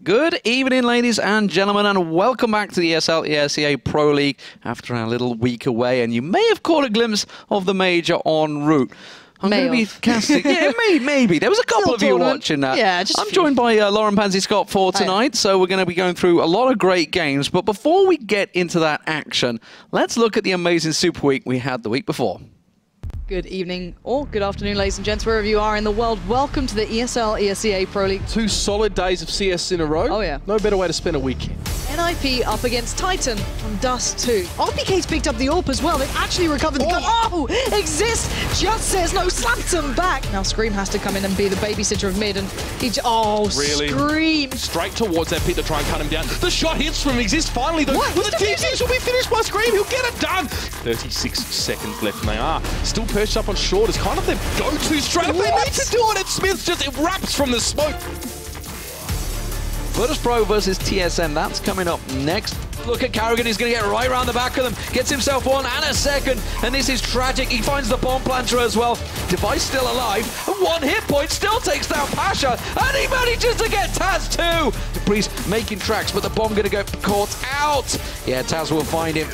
Good evening, ladies and gentlemen, and welcome back to the ESL ESEA Pro League after our little week away. And you may have caught a glimpse of the major en route. I'm going to be casting. Yeah, maybe. There was a couple of you watching that. Yeah, I'm joined by Lauren Pansy-Scott for tonight, so we're going to be going through a lot of great games. But before we get into that action, let's look at the amazing Super Week we had the week before. Good evening or good afternoon, ladies and gents, wherever you are in the world. Welcome to the ESL ESEA Pro League. 2 solid days of CS in a row. Oh, yeah. No better way to spend a weekend. NIP up against Titan on Dust 2. RPK's picked up the AWP as well. They've actually recovered the gun. Oh, Exist just says no, slaps him back. Now Scream has to come in and be the babysitter of mid, and he really? Scream. Straight towards that pit to try and cut him down. The shot hits from Exist finally, though. What? Well, the TSM will be finished by Scream. He'll get it done. 36 seconds left, and they are still perched up on short. It's kind of their go-to strategy. They need to do it, and Smith just erupts from the smoke. Virtus Pro versus TSM, that's coming up next. Look at Carrigan, he's going to get right around the back of them. Gets himself one and a second, and this is tragic. He finds the bomb planter as well. Device still alive, and 1 hit point still takes down Pasha, and he manages to get Taz too. Dupree's making tracks, but the bomb going to go caught out. Yeah, Taz will find him.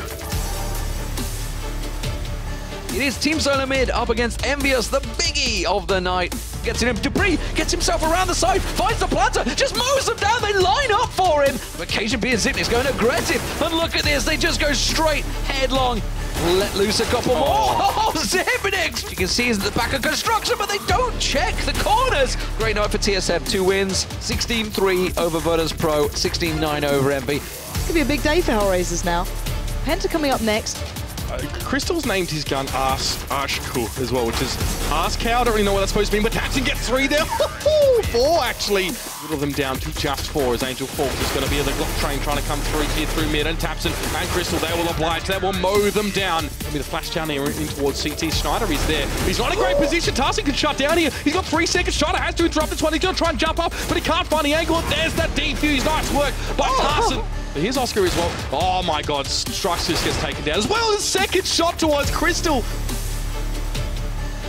It is Team Solo Mid up against Envious, the biggie of the night. Gets in him, Dupree gets himself around the side, finds the planter, just mows them down, they line up for him. But Cajun B and Zipni's going aggressive, and look at this, they just go straight headlong. Let loose a couple more. Oh, Zipnix! You can see he's at the back of construction, but they don't check the corners. Great night for TSM, 2 wins, 16-3 over Virtus Pro, 16-9 over Envy. It's going to be a big day for HellRaisers now. Penta coming up next. Crystal's named his gun Ashku as well, which is Ask Cow. I don't really know what that's supposed to mean, but Tatson gets 3 there. 4 actually. Whittle them down to just 4 as Angel Falk is going to be the Glock train trying to come through here through mid, and Tapson and Crystal, they will oblige. They will mow them down. Maybe the flash down here in towards CT. Schneider is there. He's not in a great position. Tarsin can shut down here. He's got 3 seconds. Schneider has to interrupt this one. He's going to try and jump up, but he can't find the angle. There's that defuse. Nice work by Tarsin. But here's Oscar as well. Oh my god, Strux just gets taken down as well. The second shot towards Crystal.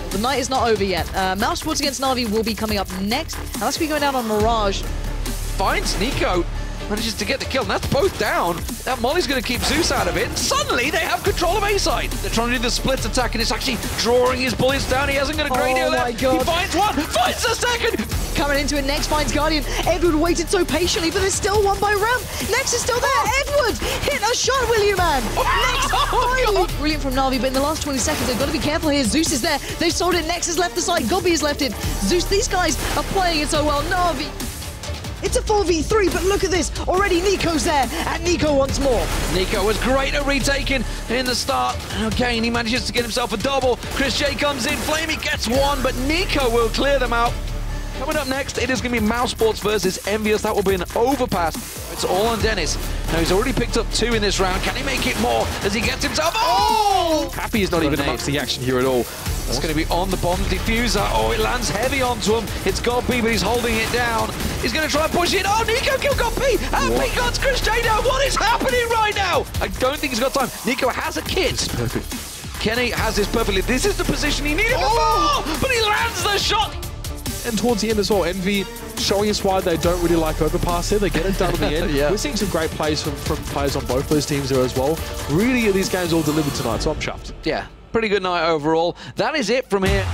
The night is not over yet. Mouse Sports against Na'Vi will be coming up next. Now that's going to be going down on Mirage. Finds Nico, manages to get the kill, and that's both down. That Molly's going to keep Zeus out of it. Suddenly, they have control of A-side. They're trying to do the split attack, and it's actually drawing his bullets down. He hasn't got a great deal left. God. He finds one, finds the second. Coming into it next, finds Guardian. Edward waited so patiently, but there's still one by Ramp. Next is still there. Edward hit a shot, William man. Next, finally. Brilliant from Na'Vi, but in the last 20 seconds, they've got to be careful here. Zeus is there. They've sold it. Next has left the side. Gobby has left it. Zeus, these guys are playing it so well. Na'Vi. It's a 4v3, but look at this. Already Nico's there, and Nico wants more. Nico was great at retaking in the start. Okay, and he manages to get himself a double. Chris J comes in. Flamey gets one, but Nico will clear them out. Coming up next, it is going to be Mouse Sports versus Envious. That will be an overpass. It's all on Dennis. Now, he's already picked up 2 in this round. Can he make it more as he gets himself... Oh! Happy is not even amongst the action here at all. It's going to be on the bomb diffuser. Oh, it lands heavy onto him. It's got B, but he's holding it down. He's going to try and push it. Oh, Nico killed got P. And P got Chris J now. What is happening right now? I don't think he's got time. Nico has a kit. Perfect. Kenny has this perfectly. This is the position he needed before, but he lands the shot. And towards the end as well, Envy showing us why they don't really like overpass there. They get it done at the end. Yeah. We're seeing some great plays from players on both those teams there as well. Really, these games all delivered tonight, so I'm chuffed. Yeah, pretty good night overall. That is it from here.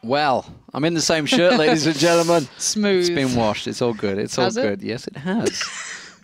Well, I'm in the same shirt, ladies and gentlemen. Smooth. It's been washed. It's all good. It's all good. It? Yes, it has.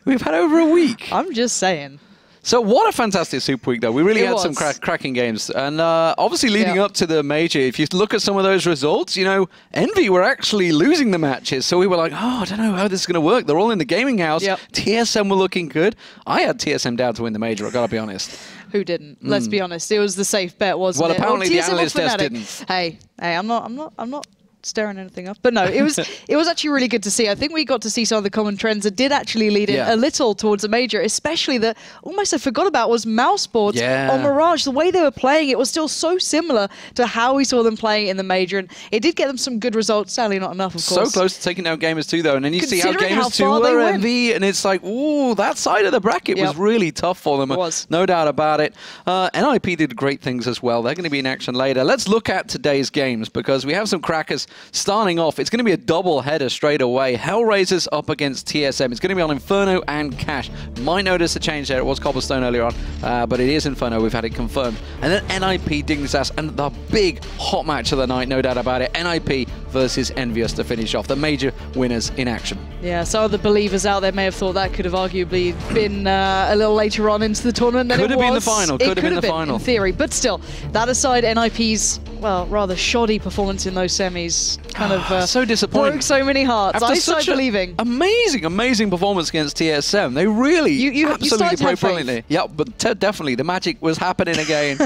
We've had over a week. I'm just saying. So what a fantastic Super Week, though. We really had some cracking games. And obviously leading up to the major, if you look at some of those results, you know, Envy were actually losing the matches. So we were like, oh, I don't know how this is going to work. They're all in the gaming house. Yep. TSM were looking good. I had TSM down to win the major, I've got to be honest. Who didn't? Let's be honest. It was the safe bet, wasn't it? Well, apparently the analyst desk didn't. Hey, I'm not stirring anything up. But no, it was actually really good to see. I think we got to see some of the common trends that did actually lead it a little towards a major, especially that almost I forgot about was Mouse Sports on Mirage. The way they were playing, it was still so similar to how we saw them playing in the major, and it did get them some good results. Sadly, not enough, of course. So close to taking down Gamers 2, though, and then you see how Gamers 2 were Envy, and it's like, ooh, that side of the bracket was really tough for them. It was. No doubt about it. NIP did great things as well. They're going to be in action later. Let's look at today's games, because we have some crackers starting off, it's going to be a double header straight away. HellRaisers up against TSM. It's going to be on Inferno and Cash. Might notice a change there. It was Cobblestone earlier on, but it is Inferno. We've had it confirmed. And then NIP Dignitas, and the big hot match of the night, no doubt about it. NIP versus Envious to finish off. The major winners in action. Yeah, some of the believers out there may have thought that could have arguably been a little later on into the tournament than could it have was. Been the final. Could have been the final. In theory. But still, that aside, NIP's, well, rather shoddy performance in those semis kind of so disappointing. Broke so many hearts. After I started believing. Amazing performance against TSM. They really absolutely played brilliantly. Yeah, but definitely the magic was happening again.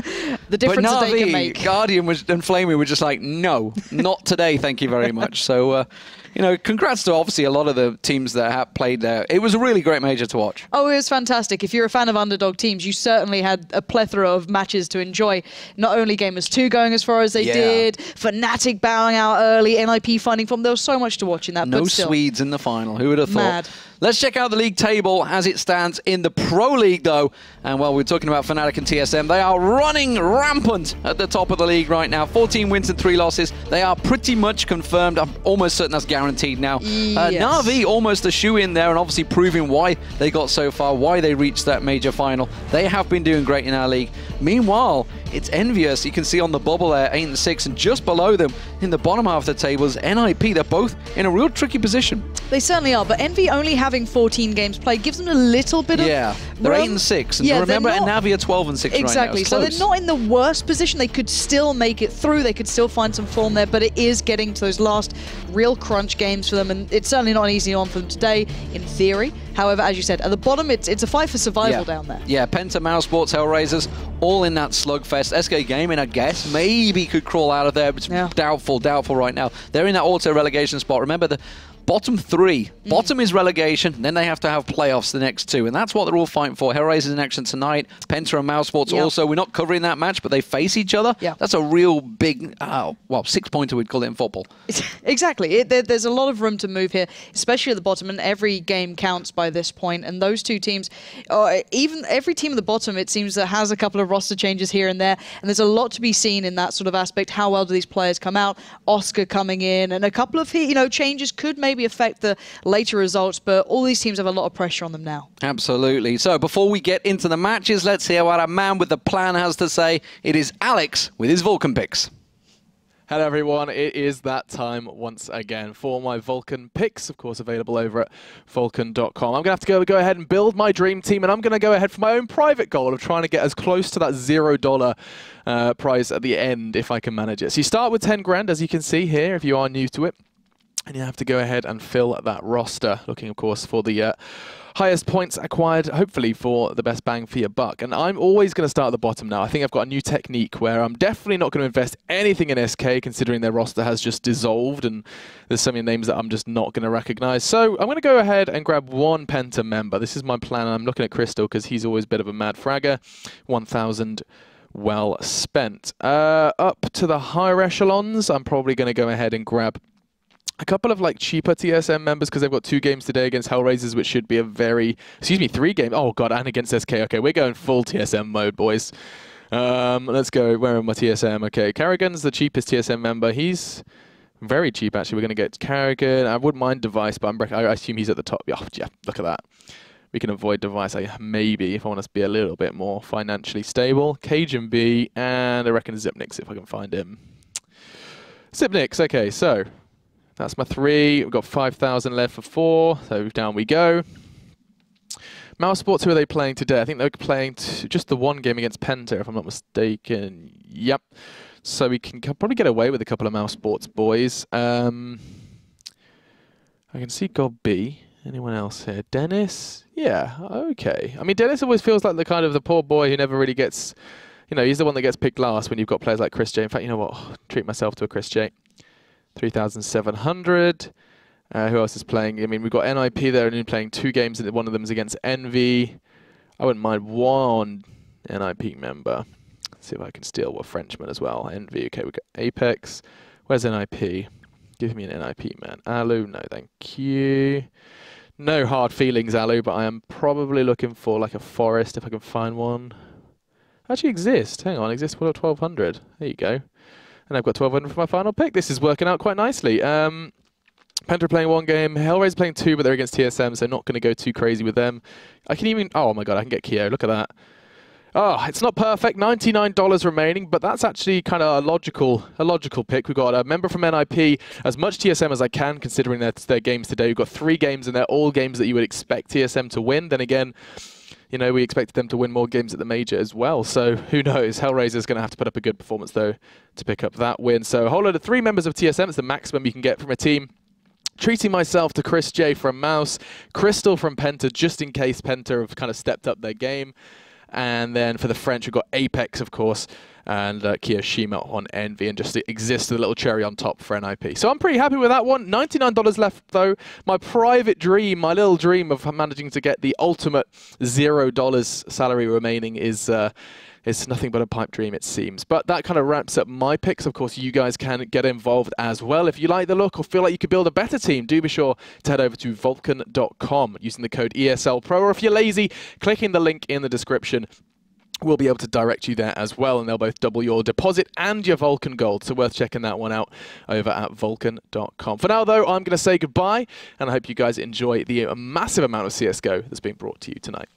The difference but that they can make. Guardian and Flamey were just like, no, not today, thank you very much. So, you know, congrats to obviously a lot of the teams that have played there. It was a really great major to watch. Oh, it was fantastic. If you're a fan of underdog teams, you certainly had a plethora of matches to enjoy. Not only Gamers 2 going as far as they did, Fnatic bowing out early, NIP finding form. There was so much to watch in that. No but still, Swedes in the final. Who would have thought? Mad. Let's check out the league table as it stands in the Pro League, though. And while we're talking about Fnatic and TSM, they are running rampant at the top of the league right now. 14 wins and 3 losses. They are pretty much confirmed. I'm almost certain that's guaranteed now. Yes. Na'Vi almost a shoe-in there and obviously proving why they got so far, why they reached that major final. They have been doing great in our league. Meanwhile, it's Envious. You can see on the bubble there, 8 and 6, and just below them in the bottom half of the table is NIP. They're both in a real tricky position. They certainly are, but Envy only having 14 games played gives them a little bit of they're 8 and 6, and remember, Navi are 12 and 6 exactly, right now. so they're not in the worst position. They could still make it through. They could still find some form there, but it is getting to those last real crunch games for them, and it's certainly not an easy one for them today, in theory. However, as you said, at the bottom, it's a fight for survival down there. Yeah, Penta, Mouse Sports, HellRaisers, all in that slugfest. SK Gaming, I guess, maybe could crawl out of there, but it's doubtful right now. They're in that auto-relegation spot. Remember, the bottom 3. Bottom is relegation, then they have to have playoffs the next 2, and that's what they're all fighting for. HellRaisers in action tonight. Penta and Mouse Sports also. We're not covering that match, but they face each other. That's a real big, well, 6-pointer we'd call it in football. Exactly. There's a lot of room to move here, especially at the bottom, and every game counts by this point. And those two teams, even every team at the bottom, it seems that has a couple of roster changes here and there, and there's a lot to be seen in that sort of aspect. How well do these players come out? Oscar coming in, and a couple of changes could maybe affect the later results, but all these teams have a lot of pressure on them now. Absolutely. So before we get into the matches, let's hear what our man with the plan has to say. It is Alex with his Vulcan picks. Hello everyone, it is that time once again for my Vulcan picks, of course available over at Vulcan.com. I'm going to have to go ahead and build my dream team, and I'm going to go ahead for my own private goal of trying to get as close to that $0 prize at the end if I can manage it. So you start with 10 grand, as you can see here, if you are new to it. And you have to go ahead and fill that roster, looking, of course, for the highest points acquired, hopefully for the best bang for your buck. And I'm always going to start at the bottom now. I think I've got a new technique where I'm definitely not going to invest anything in SK, considering their roster has just dissolved, and there's so many names that I'm just not going to recognize. So I'm going to go ahead and grab one Penta member. This is my plan, and I'm looking at Crystal because he's always a bit of a mad fragger. 1,000 well spent. Up to the higher echelons, I'm probably going to go ahead and grab a couple of cheaper TSM members because they've got 2 games today against HellRaisers, which should be a very, 3 games. Oh god, and against SK. Okay, we're going full TSM mode, boys. Let's go. Where are my TSM? Okay, Carrigan's the cheapest TSM member. He's very cheap actually. We're going to get Carrigan. I wouldn't mind Device, but I assume he's at the top. Yeah, look at that. We can avoid Device, maybe, if I want us to be a little bit more financially stable. Cajun B, and I reckon Zipnix if I can find him. Zipnix, okay, so that's my 3. We've got 5,000 left for 4, so down we go. Mouse Sports, who are they playing today? I think they're playing just the one game against Penta, if I'm not mistaken. Yep. So we can probably get away with a couple of Mouse Sports boys. I can see God B. Anyone else here? Dennis? Yeah, okay. I mean, Dennis always feels like the poor boy who never really gets, he's the one that gets picked last when you've got players like Chris J. In fact, you know what? Treat myself to a Chris J. 3,700. Who else is playing? I mean, we've got NIP there and playing 2 games, and one of them is against Envy. I wouldn't mind one NIP member. Let's see if I can steal a Frenchman as well. Envy, okay, we've got Apex. Where's NIP? Give me an NIP, man. Alu, no, thank you. No hard feelings, Alu, but I am probably looking for a Forest if I can find one. Actually exists. Hang on, exists for 1,200. There you go. And I've got 1,200 for my final pick. This is working out quite nicely. Penta playing 1 game, HellRaisers playing 2, but they're against TSM, so not going to go too crazy with them. I can even... Oh my god, I can get Kyo. Look at that. Oh, it's not perfect. $99 remaining, but that's actually kind of a logical pick. We've got a member from NIP, as much TSM as I can, considering their games today. We've got 3 games, and they're all games that you would expect TSM to win. Then again, you know, we expected them to win more games at the major as well. So who knows? HellRaisers going to have to put up a good performance, though, to pick up that win. So a whole load of 3 members of TSM. It's the maximum you can get from a team. Treating myself to Chris J from Mouse, Crystal from Penta, just in case Penta have kind of stepped up their game. And then for the French, we've got Apex, of course, and Kiyoshima on Envy, and just exists a little cherry on top for NIP. So I'm pretty happy with that one. $99 left, though. My private dream, my little dream of managing to get the ultimate $0 salary remaining is... It's nothing but a pipe dream, it seems. But that kind of wraps up my picks. Of course, you guys can get involved as well. If you like the look or feel like you could build a better team, do be sure to head over to Vulcan.com using the code ESL Pro. Or if you're lazy, clicking the link in the description. We'll be able to direct you there as well, and they'll both double your deposit and your Vulcan gold. So worth checking that one out over at Vulcan.com. For now, though, I'm going to say goodbye, and I hope you guys enjoy the massive amount of CSGO that's being brought to you tonight.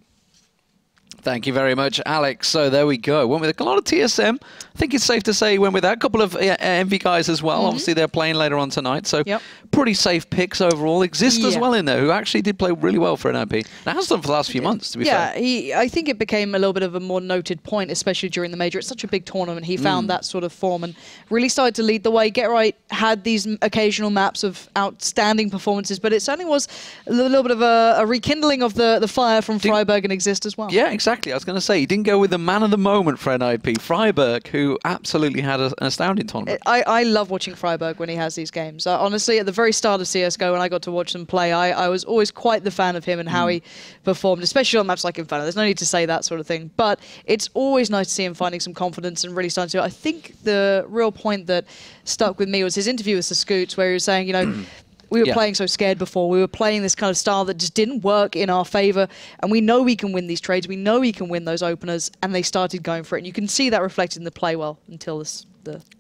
Thank you very much, Alex. So there we go. Went with a lot of TSM. I think it's safe to say went with that. A couple of Envy guys as well. Obviously, they're playing later on tonight. So pretty safe picks overall. Exist as well in there, who actually did play really well for NIP. Now, has done for the last few months, to be fair. I think it became a little bit of a more noted point, especially during the major. It's such a big tournament. He found that sort of form and really started to lead the way. Get Right had these occasional maps of outstanding performances, but it certainly was a little bit of a rekindling of the fire from Freiburg and Exist as well. Yeah, exactly. I was going to say, he didn't go with the man of the moment for NIP, Freiburg, who absolutely had an astounding tournament. I love watching Freiburg when he has these games. Honestly, at the very start of CSGO, when I got to watch them play, I was always quite the fan of him and how he performed, especially on maps like Inferno. There's no need to say that sort of thing, but it's always nice to see him finding some confidence and really starting to... I think the real point that stuck with me was his interview with the Scoots, where he was saying, you know, we were playing so scared before. We were playing this kind of style that just didn't work in our favor. And we know we can win these trades. We know we can win those openers. And they started going for it. And you can see that reflected in the play well until this.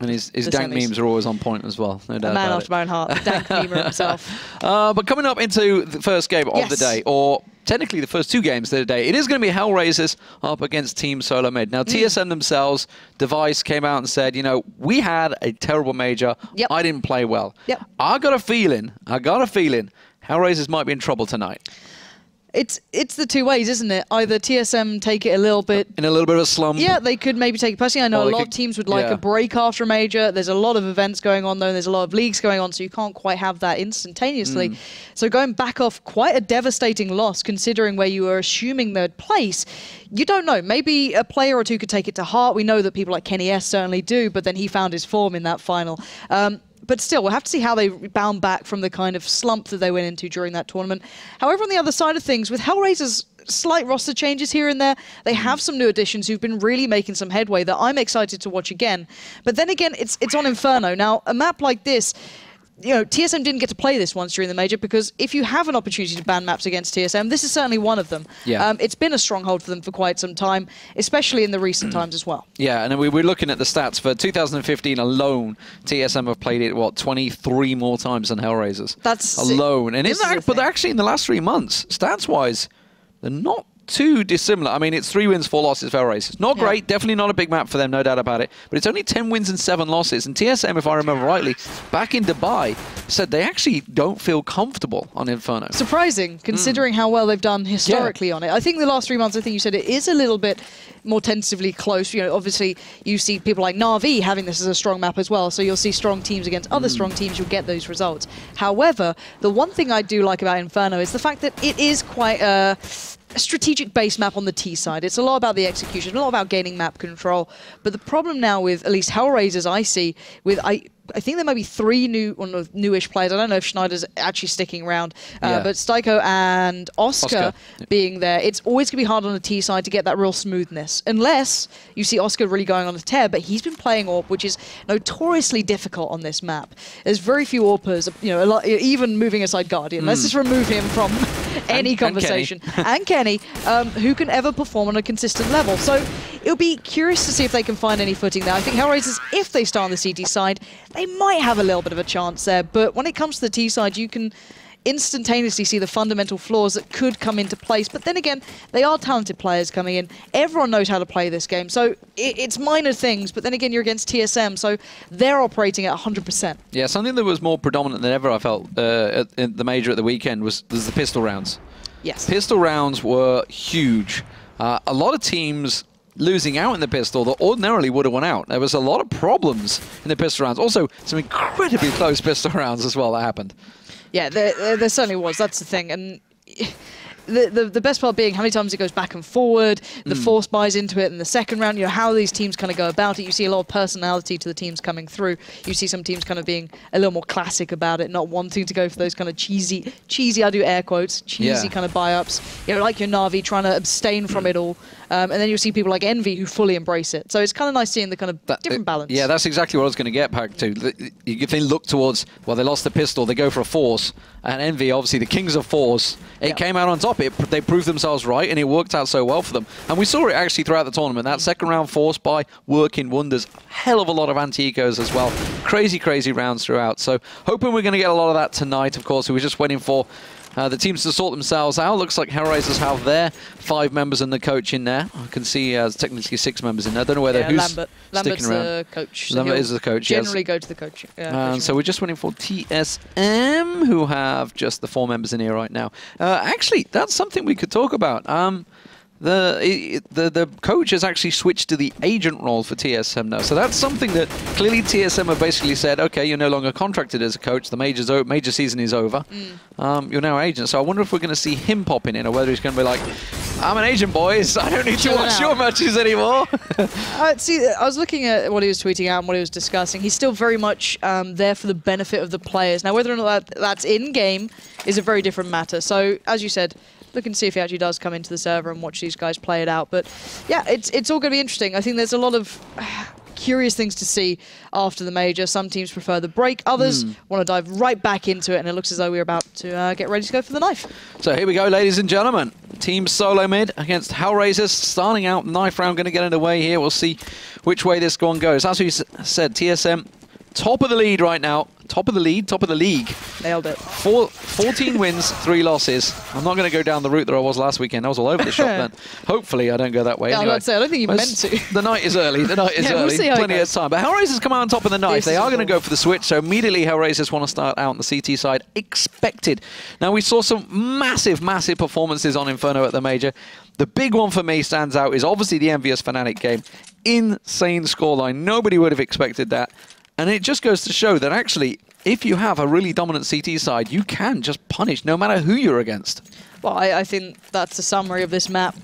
And his dank memes are always on point as well. No doubt man about after my own heart. Dank memer himself. But coming up into the first game of the day, or technically the first 2 games of the day, it is going to be HellRaisers up against Team Solo Mid. Now, TSM themselves, Device came out and said, you know, we had a terrible major. I didn't play well. I got a feeling, HellRaisers might be in trouble tonight. It's the 2 ways, isn't it? Either TSM take it a little bit... in a little bit of a slump. Yeah, they could maybe take it personally. I know a lot of teams would like a break after a major. There's a lot of events going on, though. There's a lot of leagues going on, so you can't quite have that instantaneously. So going back off quite a devastating loss, considering where you were assuming third place, you don't know. Maybe a player or 2 could take it to heart. We know that people like Kenny S certainly do, but then he found his form in that final. But still, we'll have to see how they bound back from the kind of slump that they went into during that tournament. However, on the other side of things, with HellRaisers' slight roster changes here and there, they have some new additions who've been really making some headway that I'm excited to watch again. But then again, it's on Inferno. Now, a map like this... You know, TSM didn't get to play this once during the major because if you have an opportunity to ban maps against TSM, this is certainly one of them. It's been a stronghold for them for quite some time, especially in the recent times as well. Yeah, and we're looking at the stats. For 2015 alone, TSM have played it, what, 23 more times than HellRaisers? That's alone. And but actually in the last 3 months, stats-wise, they're not too dissimilar. I mean, it's 3 wins, 4 losses for HellRaisers. Not great, definitely not a big map for them, no doubt about it. But it's only 10 wins and 7 losses. And TSM, if I remember rightly, back in Dubai, said they actually don't feel comfortable on Inferno. Surprising, considering how well they've done historically on it. I think the last 3 months, I think you said it is a little bit more tentatively close. You know, obviously, you see people like Na'Vi having this as a strong map as well. So you'll see strong teams against other strong teams. You'll get those results. However, the one thing I do like about Inferno is the fact that it is quite a strategic base map on the T side. It's a lot about the execution, a lot about gaining map control. But the problem now with at least HellRaisers I see with I think there might be 3 newish players. I don't know if Schneider's actually sticking around, but Styko and Oscar being there, it's always going to be hard on the T side to get that real smoothness, unless you see Oscar really going on a tear. But he's been playing AWP, which is notoriously difficult on this map. There's very few AWPers, you know, even moving aside Guardian. Let's just remove him from any conversation. And Kenny, who can ever perform on a consistent level. So it'll be curious to see if they can find any footing there. I think HellRaisers, if they start on the CT side, they might have a little bit of a chance there. But when it comes to the T side, you can instantaneously see the fundamental flaws that could come into place. But then again, they are talented players coming in. Everyone knows how to play this game. So it's minor things, but then again, you're against TSM, so they're operating at 100%. Yeah, something that was more predominant than ever, I felt, in the major at the weekend was the pistol rounds. Yes. Pistol rounds were huge. A lot of teams losing out in the pistol that ordinarily would have won out. There was a lot of problems in the pistol rounds. Also, some incredibly close pistol rounds as well that happened. Yeah, there certainly was. That's the thing. And the best part being how many times it goes back and forward, the force buys into it in the second round, you know, how these teams kind of go about it. You see a lot of personality to the teams coming through. You see some teams kind of being a little more classic about it, not wanting to go for those kind of cheesy, I do air quotes, cheesy kind of buy-ups. You know, like your Na'Vi trying to abstain from it all. And then you'll see people like Envy who fully embrace it. So it's kind of nice seeing the kind of different balance. Yeah, that's exactly what I was going to get back to. If they look towards, well, they lost the pistol, they go for a force. And Envy, obviously, the kings of force, it came out on top. They proved themselves right, and it worked out so well for them. And we saw it actually throughout the tournament. That second round force buy working wonders. Hell of a lot of anti-ecos as well. Crazy, crazy rounds throughout. So hoping we're going to get a lot of that tonight, of course. We're just waiting for the teams to sort themselves out. Looks like HellRaisers have their 5 members and the coach in there. I can see technically 6 members in there. I don't know whether who's Lambert's sticking around. The coach. So Lambert is the coach, generally go to the coach. So we're just waiting for TSM, who have just the 4 members in here right now. Actually, that's something we could talk about. The coach has actually switched to the agent role for TSM now. So that's something that clearly TSM have basically said, okay, you're no longer contracted as a coach. The major season is over. You're now an agent. So I wonder if we're going to see him popping in, or whether he's going to be like, I'm an agent, boys. I don't need to watch your matches anymore. See, I was looking at what he was tweeting out and what he was discussing. He's still very much there for the benefit of the players. Now, whether or not that's in-game is a very different matter. So, as you said, looking to see if he actually does come into the server and watch these guys play it out. But yeah, it's all going to be interesting. I think there's a lot of curious things to see after the major. Some teams prefer the break. Others want to dive right back into it, and it looks as though we're about to get ready to go for the knife. So here we go, ladies and gentlemen. Team solo mid against HellRaisers. Starting out, knife round, going to get underway here. We'll see which way this one goes. As we said, TSM top of the lead right now. Top of the lead, top of the league. Nailed it. 14 wins, 3 losses. I'm not going to go down the route that I was last weekend. I was all over the shop then. Hopefully I don't go that way. Yeah, anyway, I don't think you meant to. The night is early. The night is early. We'll see how Plenty of time. But HellRaisers come out on top of the knife. They are going to go for the switch. So immediately HellRaisers want to start out on the CT side. Expected. Now we saw some massive, massive performances on Inferno at the major. The big one for me stands out is obviously the Envious Fnatic game. Insane scoreline. Nobody would have expected that. And it just goes to show that actually, if you have a really dominant CT side, you can just punish no matter who you're against. Well, I think that's a summary of this map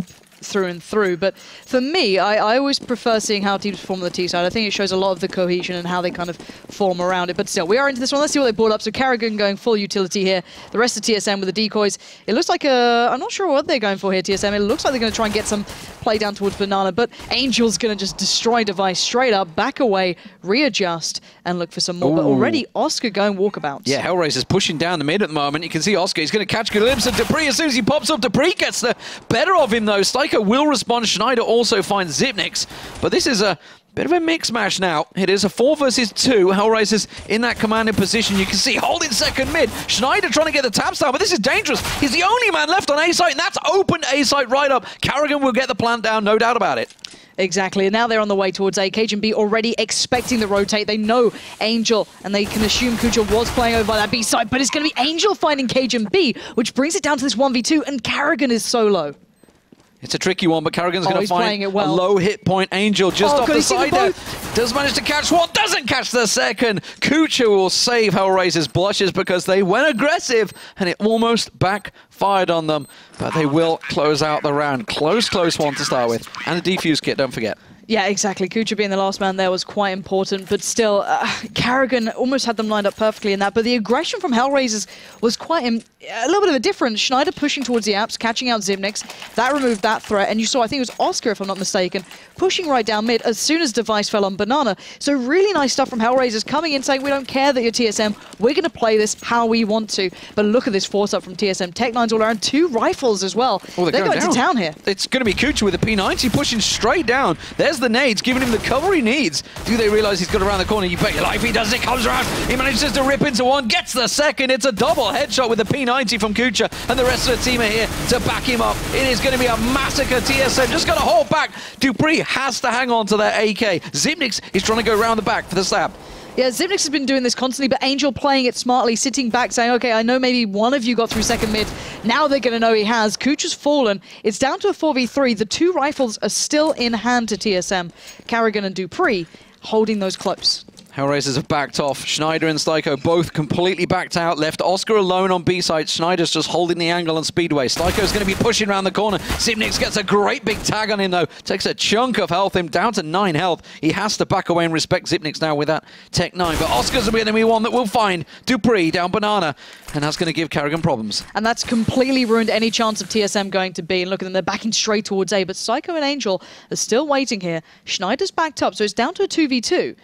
through and through. But for me, I always prefer seeing how teams perform on the T side. I think it shows a lot of the cohesion and how they kind of form around it. But still, we are into this one. Let's see what they brought up. So Karrigan going full utility here. The rest of TSM with the decoys. It looks like I'm not sure what they're going for here, TSM. It looks like they're going to try and get some play down towards Banana. But Angel's going to just destroy Device straight up, back away, readjust, and look for some more. Ooh. But already Oscar going walkabouts. Yeah, HellRaisers pushing down the mid at the moment. You can see Oscar. He's going to catch good lips of Dupree as soon as he pops up. Dupree gets the better of him, though. Steiker will respond. Schneider also finds Zipnix. But this is a bit of a mix match now. It is a 4 versus 2. HellRaisers in that commanding position. You can see holding second mid. Schneider trying to get the taps down, but this is dangerous. He's the only man left on A site, and that's opened A site right up. Karrigan will get the plant down, no doubt about it. Exactly, and now they're on the way towards A. cajunB already expecting the rotate. They know Angel, and they can assume Kucha was playing over that B side, but it's going to be Angel finding cajunB, which brings it down to this 1v2, and Karrigan is solo. It's a tricky one, but Karrigan's going to find it well. a low hit point. Angel just off the side there. Does manage to catch one, doesn't catch the second. Kucha will save HellRaisers blushes because they went aggressive and it almost backfired on them. But they will close out the round. Close one to start with. And the defuse kit, don't forget. Yeah, exactly. Kucha being the last man there was quite important, but still, Karrigan almost had them lined up perfectly in that. But the aggression from HellRaisers was quite a little bit of a difference. Schneider pushing towards the apps, catching out Zipnix. That removed that threat, and you saw, I think it was Oscar, if I'm not mistaken, pushing right down mid as soon as Device fell on Banana. So really nice stuff from HellRaisers coming in saying, we don't care that you're TSM, we're going to play this how we want to. But look at this force up from TSM. Tech9's all around, 2 rifles as well. Oh, they're going to town here. It's going to be Kucha with the P90 pushing straight down. There's the nades, giving him the cover he needs. Do they realize he's got around the corner? You bet your life he does. It comes around. He manages to rip into one, gets the second. It's a double headshot with the P90 from Kucha, and the rest of the team are here to back him up. It is going to be a massacre. TSM just got to hold back. dupreeh has to hang on to their AK. Xyp9x is trying to go around the back for the slap. Yeah, Xyp9x has been doing this constantly, but Angel playing it smartly, sitting back, saying, okay, I know maybe one of you got through second mid. Now they're going to know he has. Kucha's fallen. It's down to a 4v3. The 2 rifles are still in hand to TSM. karrigan and dupreeh holding those close. HellRaisers have backed off. Schneider and Styko both completely backed out. Left Oscar alone on B side. Schneider's just holding the angle on Speedway. Styko's going to be pushing around the corner. Xyp9x gets a great big tag on him though. Takes a chunk of health. Him down to 9 health. He has to back away and respect Xyp9x now with that Tech 9. But Oscar's going to be one that will find dupreeh down Banana. And that's going to give karrigan problems. And that's completely ruined any chance of TSM going to B. And look at them, they're backing straight towards A. But Styko and Angel are still waiting here. Schneider's backed up, so it's down to a 2v2.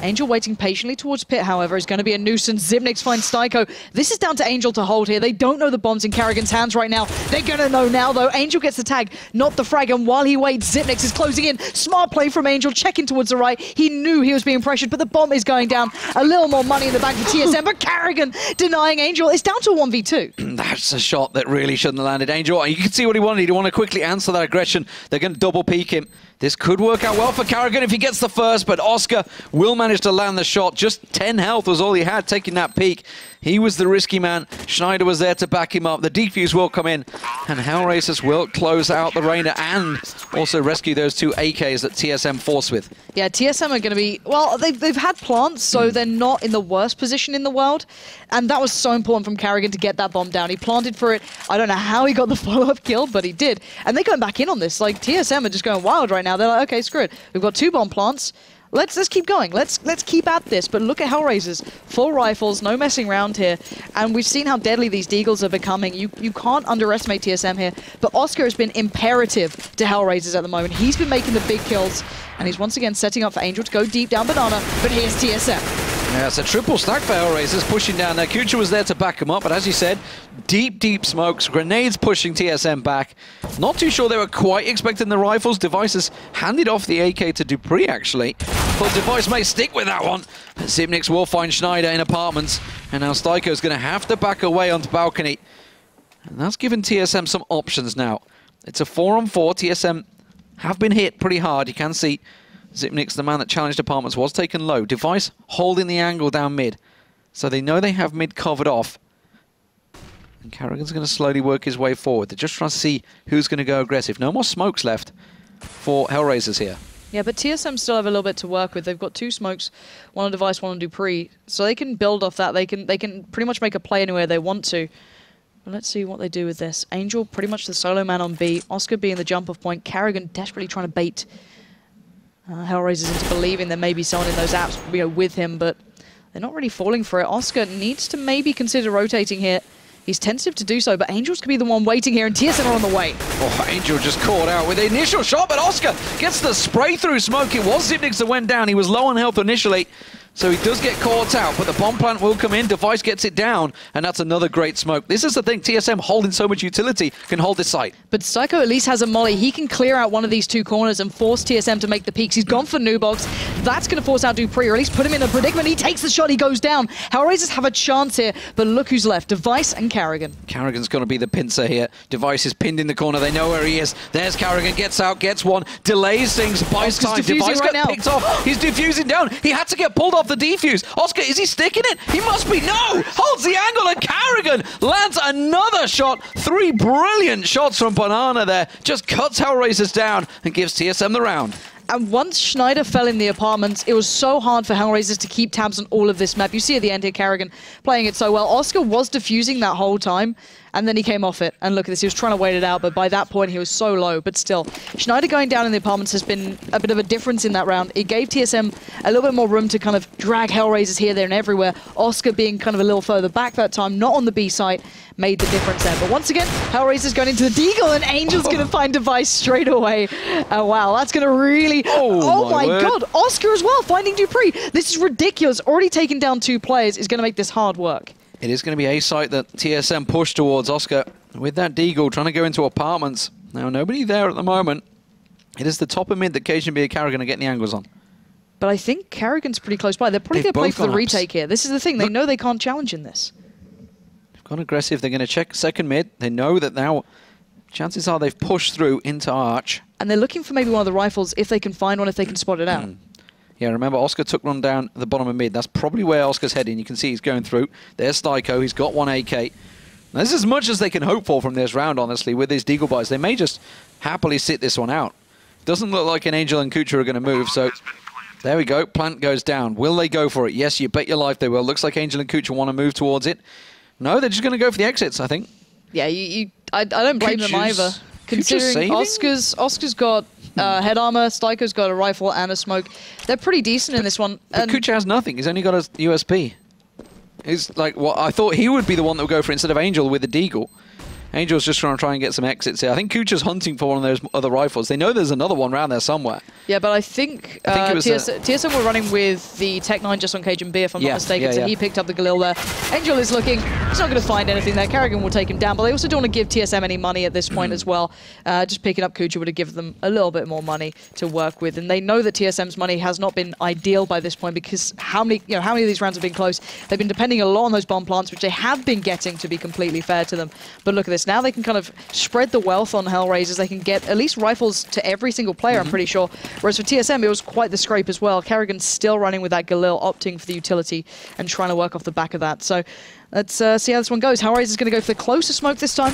Angel waiting patiently towards pit, however, is going to be a nuisance. Xyp9x finds Styko. This is down to Angel to hold here. They don't know the bomb's in karrigan's hands right now. They're going to know now, though. Angel gets the tag, not the frag, and while he waits, Xyp9x is closing in. Smart play from Angel, checking towards the right. He knew he was being pressured, but the bomb is going down. A little more money in the bank for TSM, but karrigan denying Angel. It's down to a 1v2. That's a shot that really shouldn't have landed. Angel, you can see what he wanted. He wanted to quickly answer that aggression. They're going to double peek him. This could work out well for karrigan if he gets the first, but Oscar will manage to land the shot. Just 10 health was all he had taking that peek. He was the risky man. Schneider was there to back him up. The defuse will come in, and HellRaisers will close out the Reina and also rescue those 2 AKs that TSM forced with. Yeah, TSM are going to be, well, they've had plants, so they're not in the worst position in the world, and that was so important from karrigan to get that bomb down. He planted for it. I don't know how he got the follow-up kill, but he did. And they're going back in on this. Like, TSM are just going wild right now. They're like, okay, screw it. We've got 2 bomb plants. Let's keep going. Let's keep at this. But look at HellRaisers. 4 rifles, no messing around here. And we've seen how deadly these deagles are becoming. You can't underestimate TSM here. But Oscar has been imperative to HellRaisers at the moment. He's been making the big kills. And he's once again setting up for Angel to go deep down Banana. But here's TSM. Yeah, it's a triple stack for HellRaisers pushing down there. Kucha was there to back him up, but as you said, deep smokes, grenades pushing TSM back. Not too sure they were quite expecting the rifles. Devices handed off the AK to dupreeh, actually. But Device may stick with that one. But Xyp9x will find Schneider in apartments. And now Styko's going to have to back away onto balcony. And that's given TSM some options now. It's a 4-on-4. TSM have been hit pretty hard. You can see Xyp9x, the man that challenged apartments, was taken low. Device holding the angle down mid. So they know they have mid covered off. And karrigan's going to slowly work his way forward. They're just trying to see who's going to go aggressive. No more smokes left for HellRaisers here. Yeah, but TSM still have a little bit to work with. They've got 2 smokes, 1 on Device, 1 on dupreeh. So they can build off that. They can pretty much make a play anywhere they want to. But let's see what they do with this. Angel pretty much the solo man on B. Oscar being the jump-off point. karrigan desperately trying to bait HellRaisers into believing there may be someone in those apps with him, but they're not really falling for it. Oscar needs to maybe consider rotating here. He's tentative to do so, but Angels could be the one waiting here, and TSM are on the way. Oh, Angel just caught out with the initial shot, but Oscar gets the spray through smoke. It was Xyp9x that went down. He was low on health initially, so he does get caught out, but the bomb plant will come in. Device gets it down, and that's another great smoke. This is the thing, TSM holding so much utility can hold this site. But Styko at least has a molly. He can clear out one of these 2 corners and force TSM to make the peaks. He's gone for Nubox. That's going to force out dupreeh, or at least put him in a predicament. He takes the shot, he goes down. HellRaisers have a chance here, but look who's left. Device and karrigan. karrigan's going to be the pincer here. Device is pinned in the corner. They know where he is. There's karrigan, gets out, gets one, delays things, buys time. Device right got picked off. He's defusing down. He had to get pulled off the defuse. Oscar, is he sticking it? He must be. No! Holds the angle, and karrigan lands another shot. 3 brilliant shots from Banana there. Just cuts HellRaisers down and gives TSM the round. And once Schneider fell in the apartments, it was so hard for HellRaisers to keep tabs on all of this map. You see at the end here, karrigan playing it so well. Oscar was defusing that whole time, And then he came off it, and look at this, he was trying to wait it out, but by that point he was so low, but still. Schneider going down in the apartments has been a bit of a difference in that round. It gave TSM a little bit more room to kind of drag HellRaisers here, there, and everywhere. Oscar being kind of a little further back that time, not on the B site, made the difference there. But once again, HellRaisers going into the Deagle, and Angel's going to find Device straight away. Wow, that's going to really... Oh my god, Oscar as well, finding Dupree. This is ridiculous. Already taken down 2 players is going to make this hard work. It is going to be a site that TSM pushed towards. Oscar with that Deagle trying to go into apartments. Now, nobody there at the moment. It is the top of mid that KGB and Carrigan are getting the angles on. But I think Carrigan's pretty close by. They're probably going to play for the retake here. This is the thing. They know they can't challenge in this. They've gone aggressive. They're going to check second mid. They know that now chances are they've pushed through into Arch. And they're looking for maybe one of the rifles if they can find one, if they can spot it out. Yeah, remember, Oscar took one down at the bottom of mid. That's probably where Oscar's heading. You can see he's going through. There's Styko. He's got 1 AK. Now, this is as much as they can hope for from this round, honestly, with these Deagle buys. They may just happily sit this one out. Doesn't look like an Angel and Kucha are going to move, so there we go. Plant goes down. Will they go for it? Yes, you bet your life they will. Looks like Angel and Kucha want to move towards it. No, they're just going to go for the exits, I think. Yeah, I don't blame them either. Considering Oscar's got head armor, Styko's got a rifle and a smoke. They're pretty decent in this one. But Kucha has nothing. He's only got a USP. He's like what I thought he would be the one that would go for instead of Angel with the Deagle. Angel's just trying to get some exits here. I think Kucha's hunting for one of those other rifles. They know there's another one around there somewhere. Yeah, but I think TSM were running with the Tech 9 just on Cajun B, if I'm not mistaken, so he picked up the Galil there. Angel is looking, he's not going to find anything there. Carrigan will take him down, but they also don't want to give TSM any money at this point as well. Just picking up Kucha would have given them a little bit more money to work with, and they know that TSM's money has not been ideal by this point because how many of these rounds have been close? They've been depending a lot on those bomb plants, which they have been getting, to be completely fair to them. But look at this. Now they can kind of spread the wealth on HellRaisers. They can get at least rifles to every single player, I'm pretty sure. Whereas for TSM, it was quite the scrape as well. Carrigan's still running with that Galil, opting for the utility and trying to work off the back of that. So let's see how this one goes. HellRaisers going to go for the closer smoke this time.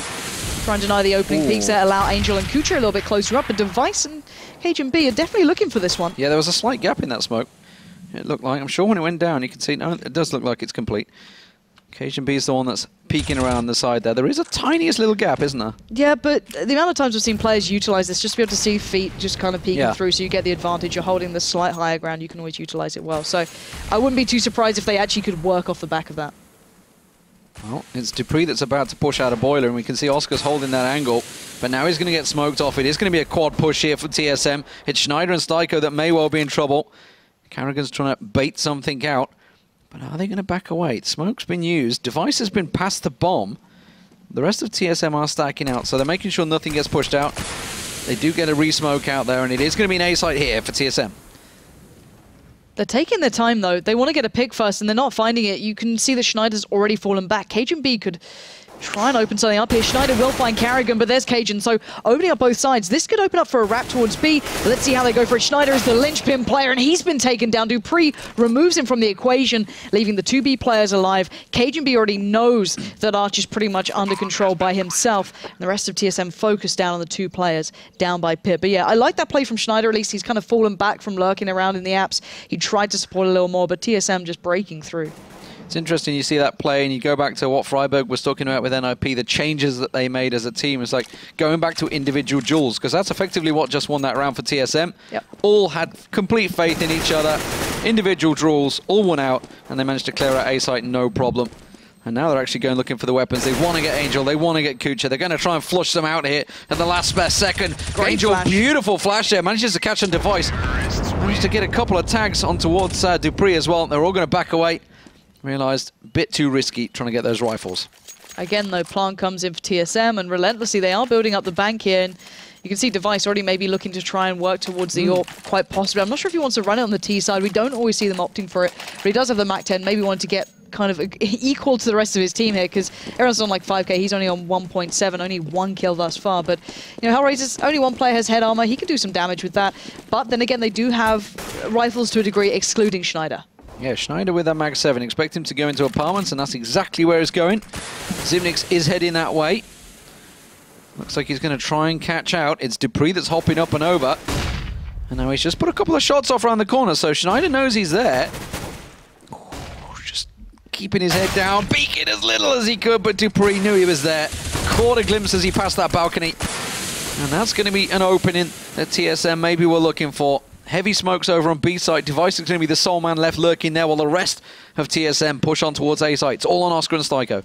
Try and deny the opening peaks there, allow Angel and Kucha a little bit closer up. But Device and Cajun B are definitely looking for this one. Yeah, there was a slight gap in that smoke. It looked like, I'm sure when it went down, you can see, no, it does look like it's complete. Cajun B is the one that's peeking around the side there. There is a tiniest little gap, isn't there? Yeah, but the amount of times we've seen players utilize this, just to be able to see feet just kind of peeking through, so you get the advantage. You're holding the slight higher ground, you can always utilize it well. So I wouldn't be too surprised if they actually could work off the back of that. Well, it's Dupree that's about to push out a boiler, and we can see Oscar's holding that angle, but now he's going to get smoked off. It is going to be a quad push here for TSM. It's Schneider and Styko that may well be in trouble. Carrigan's trying to bait something out. But are they going to back away? Smoke's been used. Device has been past the bomb. The rest of TSM are stacking out, so they're making sure nothing gets pushed out. They do get a re-smoke out there, and it is going to be an A site here for TSM. They're taking their time, though. They want to get a pick first, and they're not finding it. You can see that Schneider's already fallen back. Cajun B could try and open something up here. Schneider will find Carrigan, but there's Cajun, so opening up both sides. This could open up for a wrap towards B. Let's see how they go for it. Schneider is the linchpin player, and he's been taken down. Dupree removes him from the equation, leaving the 2B players alive. Cajun B already knows that Arch is pretty much under control by himself, and the rest of TSM focused down on the 2 players down by Pip. But yeah, I like that play from Schneider. At least he's kind of fallen back from lurking around in the apps. He tried to support a little more, but TSM just breaking through. It's interesting you see that play and you go back to what Freiburg was talking about with NIP, the changes that they made as a team. It's like going back to individual duels, because that's effectively what just won that round for TSM. All had complete faith in each other, individual duels, all won out, and they managed to clear out A site no problem. And now they're actually going looking for the weapons. They want to get Angel, they want to get Kucha. They're going to try and flush them out here at the last spare second. Angel, flash. Beautiful flash there, manages to catch on Device. Managed to get a couple of tags on towards Dupree as well. They're all going to back away. Realised a bit too risky trying to get those rifles. Again, though, Plant comes in for TSM, and relentlessly they are building up the bank here. And you can see Device already maybe looking to try and work towards the AWP, quite possibly. I'm not sure if he wants to run it on the T side. We don't always see them opting for it, but he does have the Mac 10. Maybe wanted to get kind of equal to the rest of his team here, because everyone's on like 5k. He's only on 1.7, only 1 kill thus far. But you know, HellRaisers, only 1 player has head armor. He can do some damage with that. But then again, they do have rifles to a degree, excluding Schneider. Yeah, Schneider with that Mag 7. Expect him to go into apartments, and that's exactly where he's going. Zivnix is heading that way. Looks like he's going to try and catch out. It's Dupree that's hopping up and over. And now he's just put a couple of shots off around the corner, so Schneider knows he's there. Just keeping his head down, peeking as little as he could, but Dupree knew he was there. caught a glimpse as he passed that balcony. And that's going to be an opening that TSM maybe were looking for. Heavy smokes over on B site. Device is going to be the sole man left lurking there while the rest of TSM push on towards A site. It's all on Oscar and Styko.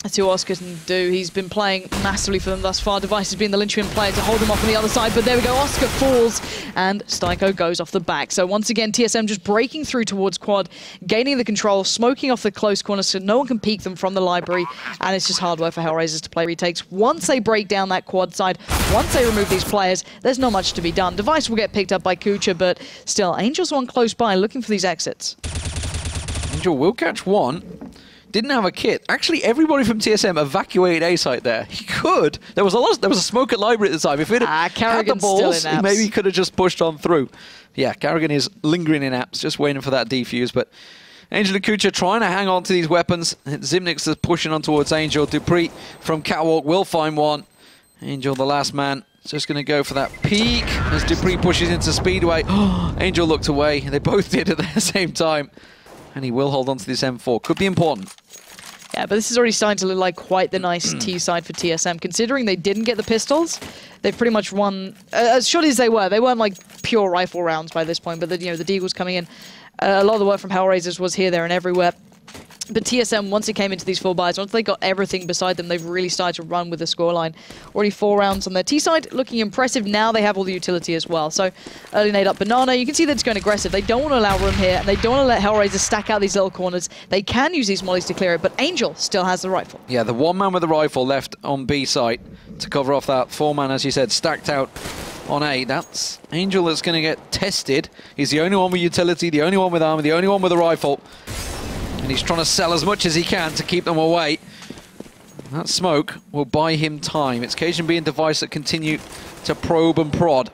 That's what Oscar can do. He's been playing massively for them thus far. Device has been the linchpin player to hold them off on the other side, but there we go. Oscar falls, and Styko goes off the back. So once again, TSM just breaking through towards quad, gaining the control, smoking off the close corners so no one can peek them from the library, and it's just hard work for HellRaisers to play retakes. Once they break down that quad side, once they remove these players, there's not much to be done. Device will get picked up by Kucha, but still, Angel's one close by, looking for these exits. Angel will catch one. Didn't have a kit. Actually, everybody from TSM evacuated A site there. He could. There was a smoke at library at the time. If it had the balls, he maybe could have just pushed on through. Yeah, Carrigan is lingering in apps, just waiting for that defuse. But Angel and Kucha trying to hang on to these weapons. Zimnix is pushing on towards Angel. Dupree from Catwalk will find one. Angel, the last man, is just going to go for that peek as Dupree pushes into Speedway. Angel looked away. They both did at the same time. And he will hold on to this M4. Could be important. Yeah, but this is already starting to look like quite the nice T side for TSM. Considering they didn't get the pistols, they've pretty much won as shoddy as they were. They weren't like pure rifle rounds by this point, but the Deagle's coming in. A lot of the work from HellRaisers was here, there, and everywhere. But TSM, once it came into these full buys, once they got everything beside them, they've really started to run with the scoreline. Already 4 rounds on their T side, looking impressive. Now they have all the utility as well. So early nade up Banana, you can see that it's going aggressive. They don't want to allow room here, and they don't want to let HellRaisers stack out these little corners. They can use these mollies to clear it, but Angel still has the rifle. Yeah, the one man with the rifle left on B site to cover off that 4-man, as you said, stacked out on A. That's Angel that's going to get tested. He's the only one with utility, the only one with armor, the only one with a rifle. And he's trying to sell as much as he can to keep them away. That smoke will buy him time. It's Cajun B and Device that continue to probe and prod.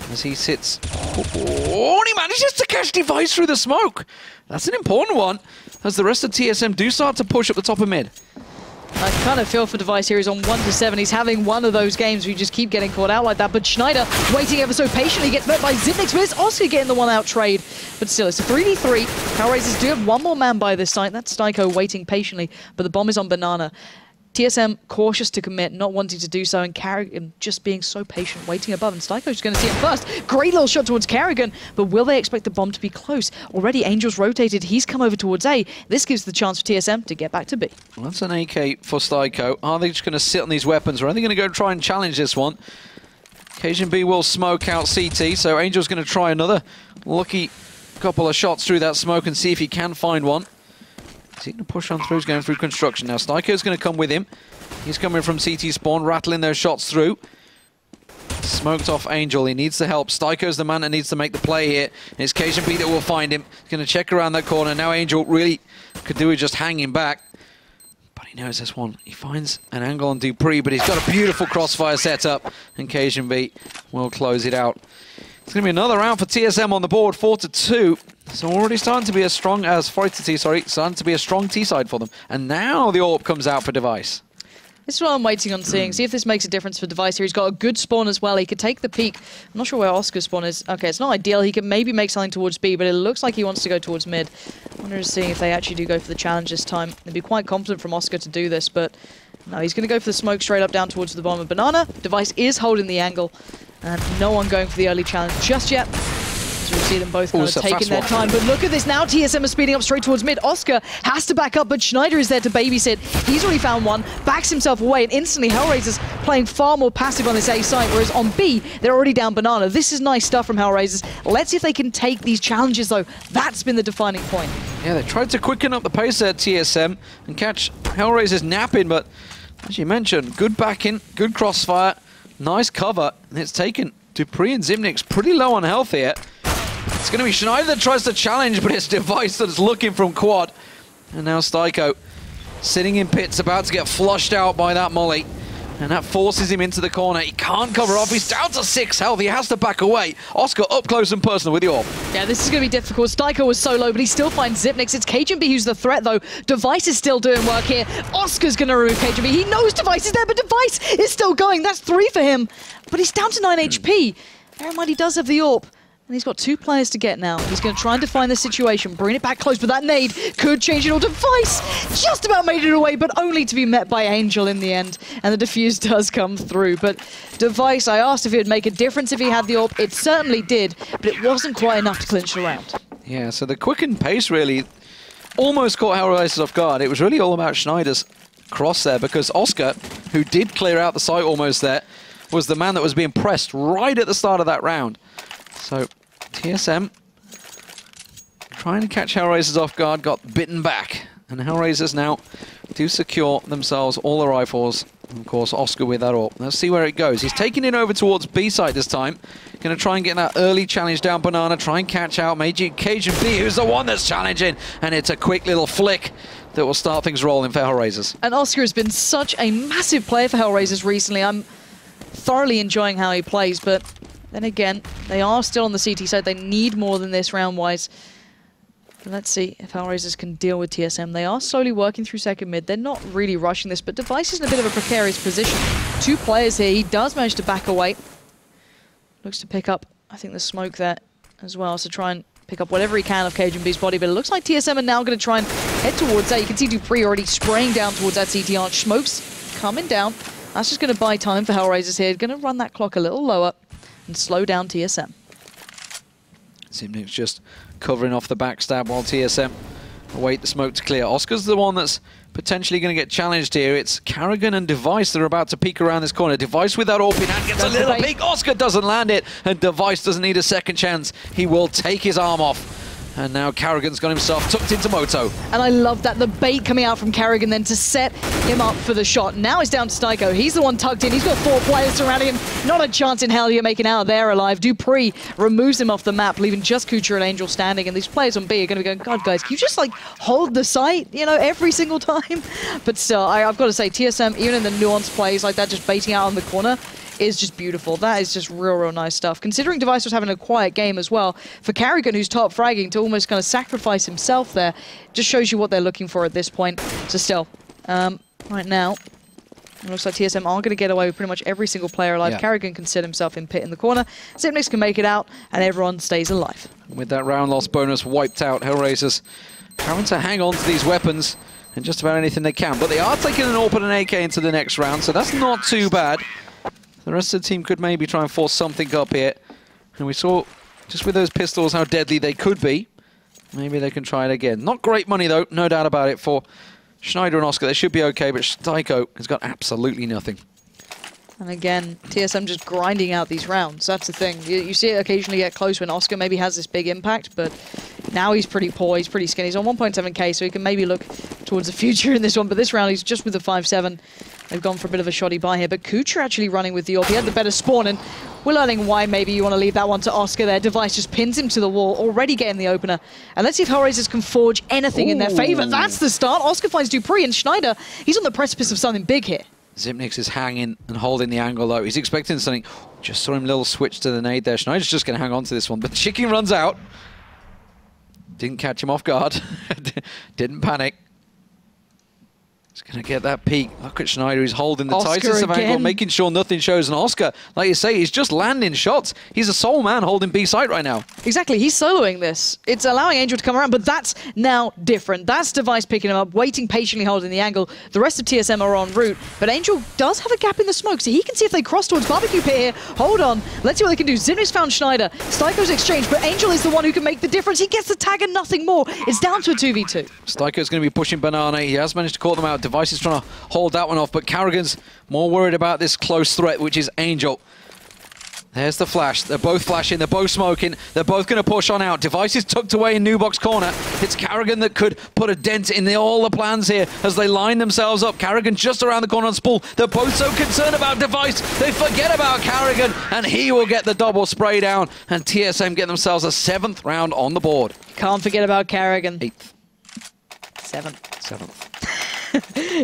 As he sits... Oh, and he manages to catch Device through the smoke. That's an important one, as the rest of TSM do start to push up the top of mid. I kind of feel for Device here. He's on 1-7. He's having one of those games where you just keep getting caught out like that. But Schneider, waiting ever so patiently, gets met by Zimnix. But it's Oscar getting the one-out trade. But still, it's a 3v3. HellRaisers do have one more man by this site. That's Styko waiting patiently. But the bomb is on Banana. TSM cautious to commit, not wanting to do so, and Carrigan just being so patient, waiting above, and Styko's going to see it first. Great little shot towards Carrigan, but will they expect the bomb to be close? Already Angel's rotated, he's come over towards A. This gives the chance for TSM to get back to B. Well, that's an AK for Styko. Are they just going to sit on these weapons, or are they going to go try and challenge this one? Cajun B will smoke out CT, so Angel's going to try another lucky couple of shots through that smoke and see if he can find one. Is he going to push on through? He's going through construction. Now Styko's going to come with him. He's coming from CT spawn, rattling those shots through. Smoked off Angel. He needs the help. Styko's the man that needs to make the play here. And it's Cajun B that will find him. He's going to check around that corner. Now Angel really could do with just hanging back. But he knows this one. He finds an angle on Dupree, but he's got a beautiful crossfire setup. And Cajun B will close it out. It's going to be another round for TSM on the board, 4-2. So already starting to be as strong as 5-T, starting to be a strong T side for them. And now the AWP comes out for Device. This is what I'm waiting on seeing. See if this makes a difference for Device here. He's got a good spawn as well. He could take the peak. I'm not sure where Oscar's spawn is. Okay, it's not ideal. He could maybe make something towards B, but it looks like he wants to go towards mid. I wonder seeing if they actually do go for the challenge this time. It'd be quite confident from Oscar to do this, but no, he's going to go for the smoke straight up down towards the bomb of Banana. Device is holding the angle, and no one going for the early challenge just yet. We see them both kind of taking their time, but look at this now. TSM is speeding up straight towards mid. Oscar has to back up, but Schneider is there to babysit. He's already found one, backs himself away, and instantly HellRaisers playing far more passive on this A site, whereas on B, they're already down Banana. This is nice stuff from HellRaisers. Let's see if they can take these challenges, though. That's been the defining point. Yeah, they tried to quicken up the pace at TSM and catch HellRaisers napping, but as you mentioned, good backing, good crossfire, nice cover, and it's taken Dupree and Zimnix pretty low on health here. It's going to be Schneider that tries to challenge, but it's Device that's looking from quad. And now Styko sitting in pits, about to get flushed out by that molly. And that forces him into the corner. He can't cover off. He's down to 6 health. He has to back away. Oscar up close and personal with the AWP. Yeah, this is going to be difficult. Styko was so low, but he still finds Zipnix. It's Cajun B who's the threat, though. Device is still doing work here. Oscar's going to remove Cajun B. He knows Device is there, but Device is still going. That's 3 for him. But he's down to 9 HP. Bear in mind, he does have the AWP. And he's got 2 players to get now. He's going to try and define the situation, bring it back close, but that nade could change it all. Device just about made it away, but only to be met by Angel in the end. And the defuse does come through. But Device, I asked if it would make a difference if he had the AWP. It certainly did, but it wasn't quite enough to clinch the round. Yeah, so the quickened pace really almost caught HellRaisers off guard. It was really all about Schneider's cross there, because Oscar, who did clear out the site almost there, was the man that was being pressed right at the start of that round. So TSM trying to catch HellRaisers off guard, got bitten back. And HellRaisers now do secure themselves all the rifles. And of course, Oscar with that AWP. Let's see where it goes. He's taking it over towards B site this time. Going to try and get that early challenge down Banana, try and catch out Cajun B, who's the one that's challenging. And it's a quick little flick that will start things rolling for HellRaisers. And Oscar has been such a massive player for HellRaisers recently. I'm thoroughly enjoying how he plays, but then again, they are still on the CT side. They need more than this round-wise. Let's see if HellRaisers can deal with TSM. They are slowly working through second mid. They're not really rushing this, but Device is in a bit of a precarious position. 2 players here. He does manage to back away. Looks to pick up, I think, the smoke there as well, so try and pick up whatever he can of Cajun B's body, but it looks like TSM are now going to try and head towards that. You can see Dupree already spraying down towards that CT arch. Smoke's coming down. That's just going to buy time for HellRaisers here. Going to run that clock a little lower and slow down TSM. Zimnik's just covering off the backstab while TSM await the smoke to clear. Oscar's the one that's potentially going to get challenged here. It's Carrigan and Device that are about to peek around this corner. Device with that AWP in hand gets a little peek. Oscar doesn't land it, and Device doesn't need a second chance. He will take his arm off. And now Carrigan's got himself tucked into Moto. And I love that, the bait coming out from Carrigan then to set him up for the shot. Now it's down to Styko. He's the one tucked in. He's got 4 players surrounding him. Not a chance in hell you're making out there alive. Dupree removes him off the map, leaving just Kucher and Angel standing. And these players on B are going to be going, God, guys, can you just, like, hold the site, you know, every single time? But still, I've got to say, TSM, even in the nuanced plays like that, just baiting out on the corner, is just beautiful. That is just real nice stuff. Considering Device was having a quiet game as well, for Carrigan, who's top fragging, to almost kind of sacrifice himself there, just shows you what they're looking for at this point. So still, right now, it looks like TSM are going to get away with pretty much every single player alive. Yeah. Carrigan can sit himself in pit in the corner. Zipnix can make it out, and everyone stays alive. With that round loss bonus wiped out, HellRaisers having to hang on to these weapons and just about anything they can. But they are taking an AWP and an AK into the next round, so that's not too bad. The rest of the team could maybe try and force something up here. And we saw, just with those pistols, how deadly they could be. Maybe they can try it again. Not great money, though, no doubt about it, for Schneider and Oscar. They should be okay, but Styko has got absolutely nothing. And again, TSM just grinding out these rounds. That's the thing. You see it occasionally get close when Oscar maybe has this big impact, but now he's pretty poor, he's pretty skinny. He's on 1.7k, so he can maybe look towards the future in this one. But this round, he's just with the 5-7. They've gone for a bit of a shoddy buy here, but Kucher actually running with the AWP. He had the better spawn, and we're learning why maybe you want to leave that one to Oscar there. Device just pins him to the wall, already getting the opener. And let's see if HellRaisers can forge anything in their favor. That's the start. Oscar finds Dupree, and Schneider, he's on the precipice of something big here. Zipnix is hanging and holding the angle low. He's expecting something. Just saw him a little switch to the nade there. Schneider's just going to hang on to this one, but Chicken runs out. Didn't catch him off guard. Didn't panic. He's going to get that peek. Look at Schneider. He's holding the tightest of angle, making sure nothing shows. And Oscar, like you say, he's just landing shots. He's a sole man holding B site right now. Exactly. He's soloing this. It's allowing Angel to come around, but that's now different. That's Device picking him up, waiting patiently, holding the angle. The rest of TSM are en route, but Angel does have a gap in the smoke, so he can see if they cross towards Barbecue Pit here. Hold on. Let's see what they can do. Zimnix found Schneider. Styko's exchange, but Angel is the one who can make the difference. He gets the tag and nothing more. It's down to a 2v2. Styko's going to be pushing Banana. He has managed to call them out. Device is trying to hold that one off, but Carrigan's more worried about this close threat, which is Angel. There's the flash. They're both flashing. They're both smoking. They're both going to push on out. Device is tucked away in Nubox corner. It's Carrigan that could put a dent in all the plans here as they line themselves up. Carrigan just around the corner on Spool. They're both so concerned about Device. They forget about Carrigan, and he will get the double spray down. And TSM get themselves a 7th round on the board. Can't forget about Carrigan. 8th. 7th.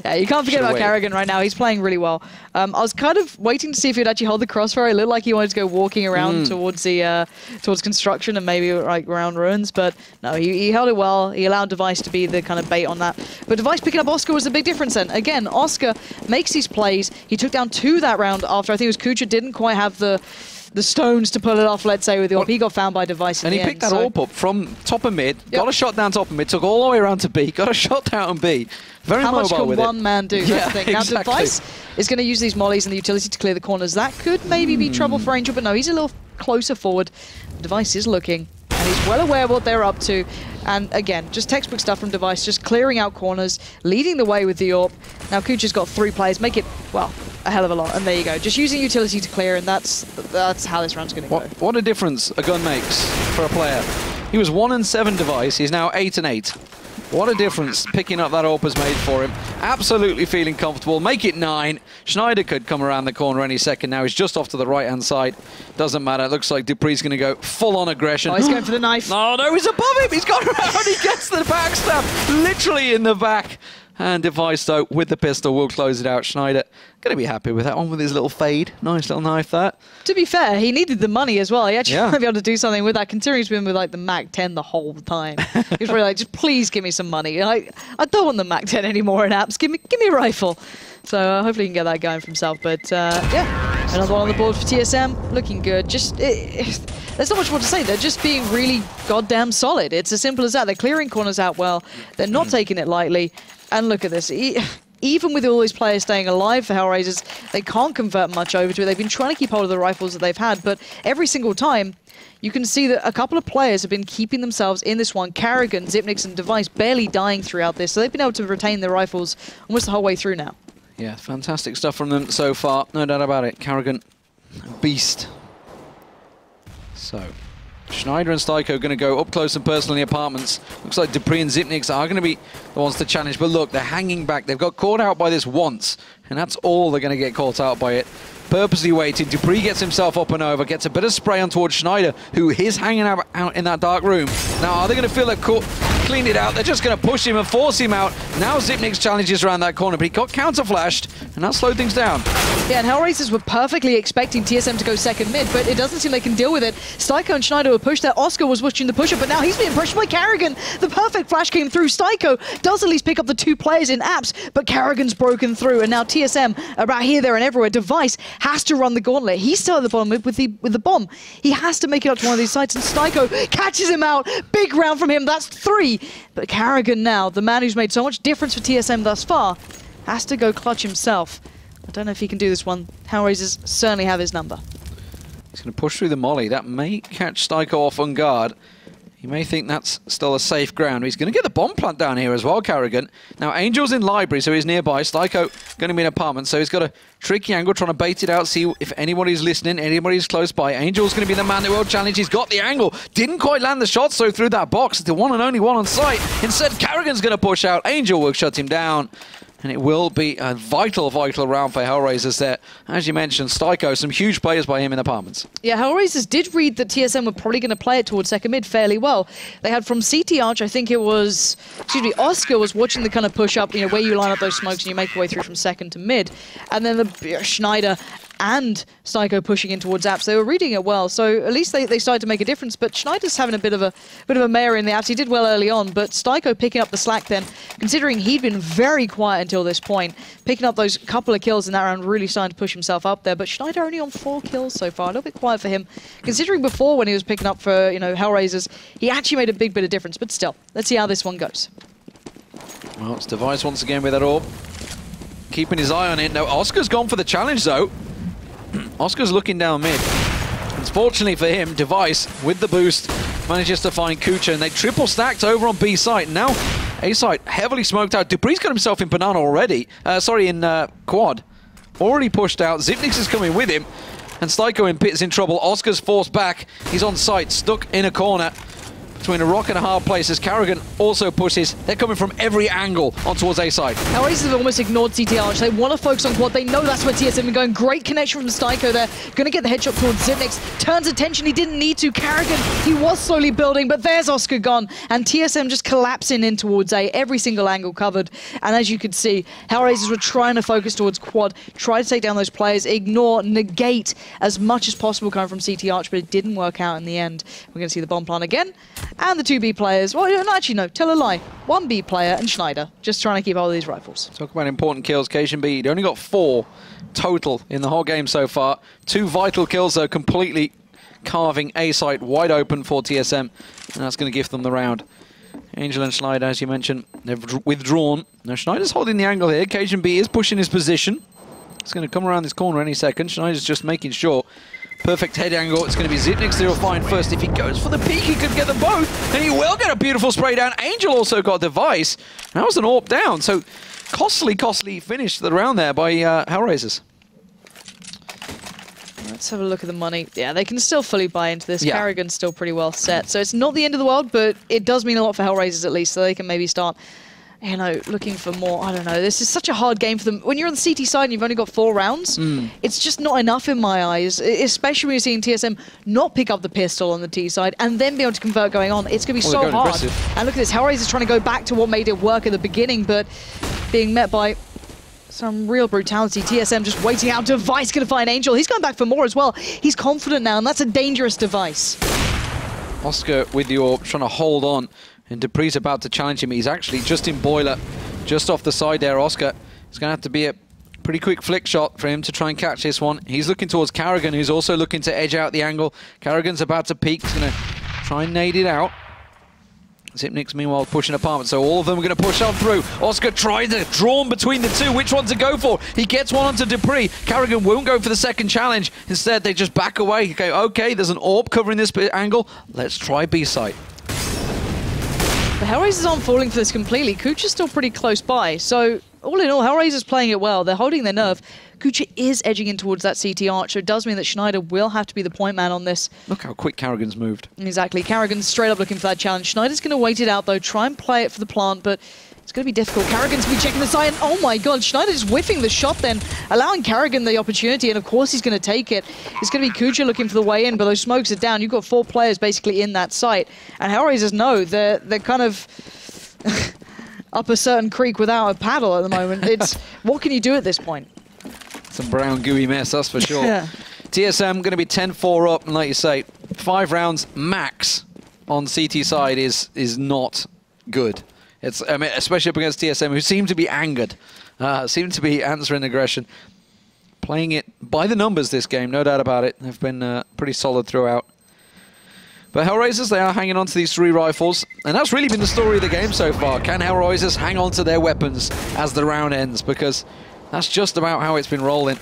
Yeah, you can't forget about Carrigan right now. He's playing really well. I was kind of waiting to see if he'd actually hold the crossfire. It looked like he wanted to go walking around towards the towards construction and maybe like around ruins, but no, he held it well. He allowed Device to be the kind of bait on that. But Device picking up Oscar was a big difference then. Again, Oscar makes these plays. He took down 2 that round after I think it was Kucher didn't quite have the the stones to pull it off, let's say, with the AWP. He got found by Device in and the he end, picked that AWP up from top of mid, got a shot down top of mid, took all the way around to B, got a shot down on B. Very How much mobile can with one it. man do? That's the thing. Now, exactly. Device is going to use these mollies and the utility to clear the corners. That could maybe be trouble for Angel, but no, he's a little closer forward. Device is looking, and he's well aware of what they're up to. And again, just textbook stuff from Device, just clearing out corners, leading the way with the AWP. Now Kucha's got 3 players, make it, well, a hell of a lot. And there you go, just using utility to clear, and that's how this round's going to go. What a difference a gun makes for a player. He was 1-7 Device, he's now 8-8. What a difference picking up that AWP has made for him. Absolutely feeling comfortable. Make it 9. Schneider could come around the corner any second now. He's just off to the right-hand side. Doesn't matter. It looks like Dupree's going to go full-on aggression. Oh, he's going for the knife. Oh, no, he's above him. He's gone around. He gets the backstab. Literally in the back. And Device, though, with the pistol, will close it out. Schneider going to be happy with that one with his little fade. Nice little knife, that. To be fair, he needed the money as well. He actually might be able to do something with that, considering he's been with like the Mac 10 the whole time. He was really like, just please give me some money. I don't want the Mac 10 anymore in apps. Give me a rifle. So hopefully he can get that going for himself. But yeah, another one on the board for TSM. Looking good. Just there's not much more to say. They're just being really goddamn solid. It's as simple as that. They're clearing corners out well. They're not taking it lightly. And look at this. Even with all these players staying alive for HellRaisers, they can't convert much over to it. They've been trying to keep hold of the rifles that they've had, but every single time, you can see that a couple of players have been keeping themselves in this one. Karrigan, Xyp9x, and Device barely dying throughout this, so they've been able to retain their rifles almost the whole way through now. Yeah, fantastic stuff from them so far. No doubt about it. Karrigan, beast. So, Schneider and Styko going to go up close and personal in the apartments. Looks like Dupree and Xyp9x are going to be the ones to challenge. But look, they're hanging back. They've got caught out by this once. And that's all they're going to get caught out by it. Purposely waiting. Dupree gets himself up and over. Gets a bit of spray on towards Schneider, who is hanging out in that dark room. Now, are they going to feel that clean it out? They're just going to push him and force him out. Now Xyp9x challenges around that corner, but he got counter-flashed, and that slowed things down. Yeah, and HellRaisers were perfectly expecting TSM to go second mid, but it doesn't seem they can deal with it. Styko and Schneider were pushed there. Oscar was watching the push-up, but now he's being pushed by Karrigan. The perfect flash came through. Styko does at least pick up the 2 players in apps, but Karrigan's broken through, and now TSM are about here, there, and everywhere. Device has to run the gauntlet. He's still at the bottom with the bomb. He has to make it up to one of these sites, and Styko catches him out. Big round from him. That's 3. But Karrigan now, the man who's made so much difference for TSM thus far, has to go clutch himself. I don't know if he can do this one. HellRaisers certainly have his number. He's going to push through the molly. That may catch Styko off on guard. He may think that's still a safe ground. He's going to get the bomb plant down here as well, Karrigan. Now, Angel's in library, so he's nearby. Styko going to be in apartment, so he's got a tricky angle, trying to bait it out, see if anybody's listening, anybody's close by. Angel's going to be the man that will challenge. He's got the angle. Didn't quite land the shot, so through that box, the one and only one on site. Instead, Karrigan's going to push out. Angel will shut him down. And it will be a vital, vital round for HellRaisers there. As you mentioned, Styko, some huge players by him in apartments. Yeah, HellRaisers did read that TSM were probably going to play it towards second mid fairly well. They had from CT Arch, I think it was, Oscar was watching the kind of push up, where you line up those smokes and you make your way through from second to mid. And then the Schneider and Styko pushing in towards apps. They were reading it well, so at least they started to make a difference. But Schneider's having a bit of a mare in the apps. He did well early on, but Styko picking up the slack then, considering he'd been very quiet until this point, picking up those couple of kills in that round, really starting to push himself up there. But Schneider only on 4 kills so far, a little bit quiet for him. Considering before when he was picking up for HellRaisers, he actually made a bit of difference. But still, let's see how this one goes. Well, it's Device once again with that AWP. Keeping his eye on it. Now, Oscar's gone for the challenge, though. Oscar's looking down mid. Unfortunately for him, Device, with the boost, manages to find Kucha, and they triple stacked over on B site. Now, A site heavily smoked out. Dupree's got himself in banana already. In quad. Already pushed out. Xyp9x is coming with him. And Styko in pit is in trouble. Oscar's forced back. He's on site, stuck in a corner. Between a rock and a hard place as Karrigan also pushes. They're coming from every angle on towards A side. HellRaisers have almost ignored CT Arch. They want to focus on quad. They know that's where TSM are going. Great connection from Styko there. Going to get the headshot towards Xyp9x. Turns attention. He didn't need to. Karrigan, he was slowly building, but there's Oscar gone. And TSM just collapsing in towards A. Every single angle covered. And as you could see, HellRaisers were trying to focus towards quad. Try to take down those players. Ignore, negate as much as possible coming from CT Arch, but it didn't work out in the end. We're going to see the bomb plant again. and the 2B players. Well, no, actually, no, tell a lie. 1B player and Schneider, just trying to keep hold of these rifles. Talk about important kills. Cajun B, he only got 4 total in the whole game so far. 2 vital kills, though, completely carving A site wide open for TSM, and that's going to give them the round. Angel and Schneider, as you mentioned, they've withdrawn. Now Schneider's holding the angle here. Cajun B is pushing his position. It's going to come around this corner any second. Schneider's just making sure. Perfect head angle. It's going to be Zipnix that will find first. If he goes for the peek, he could get them both, and he will get a beautiful spray down. Angel also got a device. That was an AWP down, so costly finish to the round there by HellRaisers. Let's have a look at the money. Yeah, they can still fully buy into this. Yeah. Karrigan's still pretty well set. So it's not the end of the world, but it does mean a lot for HellRaisers at least, so they can maybe start, you know, looking for more. I don't know. This is such a hard game for them. When you're on the CT side and you've only got 4 rounds, it's just not enough in my eyes, especially when you're seeing TSM not pick up the pistol on the T side and then be able to convert going on. It's going to be so hard. Aggressive. And look at this. HellRaisers trying to go back to what made it work at the beginning, but being met by some real brutality. TSM just waiting out. Device going to find Angel. He's going back for more as well. He's confident now, and that's a dangerous device. Oscar with the AWP, trying to hold on. And Dupree's about to challenge him. He's actually just in boiler, just off the side there. Oscar, it's going to have to be a pretty quick flick shot for him to try and catch this one. He's looking towards Karrigan, who's also looking to edge out the angle. Karrigan's about to peek. He's going to try and nade it out. Zipnix, meanwhile, pushing apartment, so all of them are going to push on through. Oscar tries to draw between the two. Which one to go for? He gets one onto Dupree. Karrigan won't go for the second challenge. Instead, they just back away. Okay, there's an AWP covering this angle. Let's try B-site. The HellRaisers aren't falling for this completely. Kucha's still pretty close by. So, all in all, HellRaisers playing it well. They're holding their nerve. Kucha is edging in towards that CT arch, so it does mean that Schneider will have to be the point man on this. Look how quick Karrigan's moved. Exactly. Karrigan's straight up looking for that challenge. Schneider's going to wait it out, though, try and play it for the plant, but it's going to be difficult. Karrigan's going to be checking the side, and oh my god, Schneider just whiffing the shot then, allowing Karrigan the opportunity, and of course he's going to take it. It's going to be Kucha looking for the way in, but those smokes are down. You've got 4 players basically in that site, and HellRaisers know they're kind of up a certain creek without a paddle at the moment. It's what can you do at this point? Some brown gooey mess, that's for sure. Yeah. TSM going to be 10-4 up, and like you say, 5 rounds max on CT side is not good. It's, I mean, especially up against TSM, who seem to be angered, seem to be answering aggression. Playing it by the numbers this game, no doubt about it. They've been pretty solid throughout. But HellRaisers, they are hanging on to these 3 rifles, and that's really been the story of the game so far. Can HellRaisers hang on to their weapons as the round ends? Because that's just about how it's been rolling.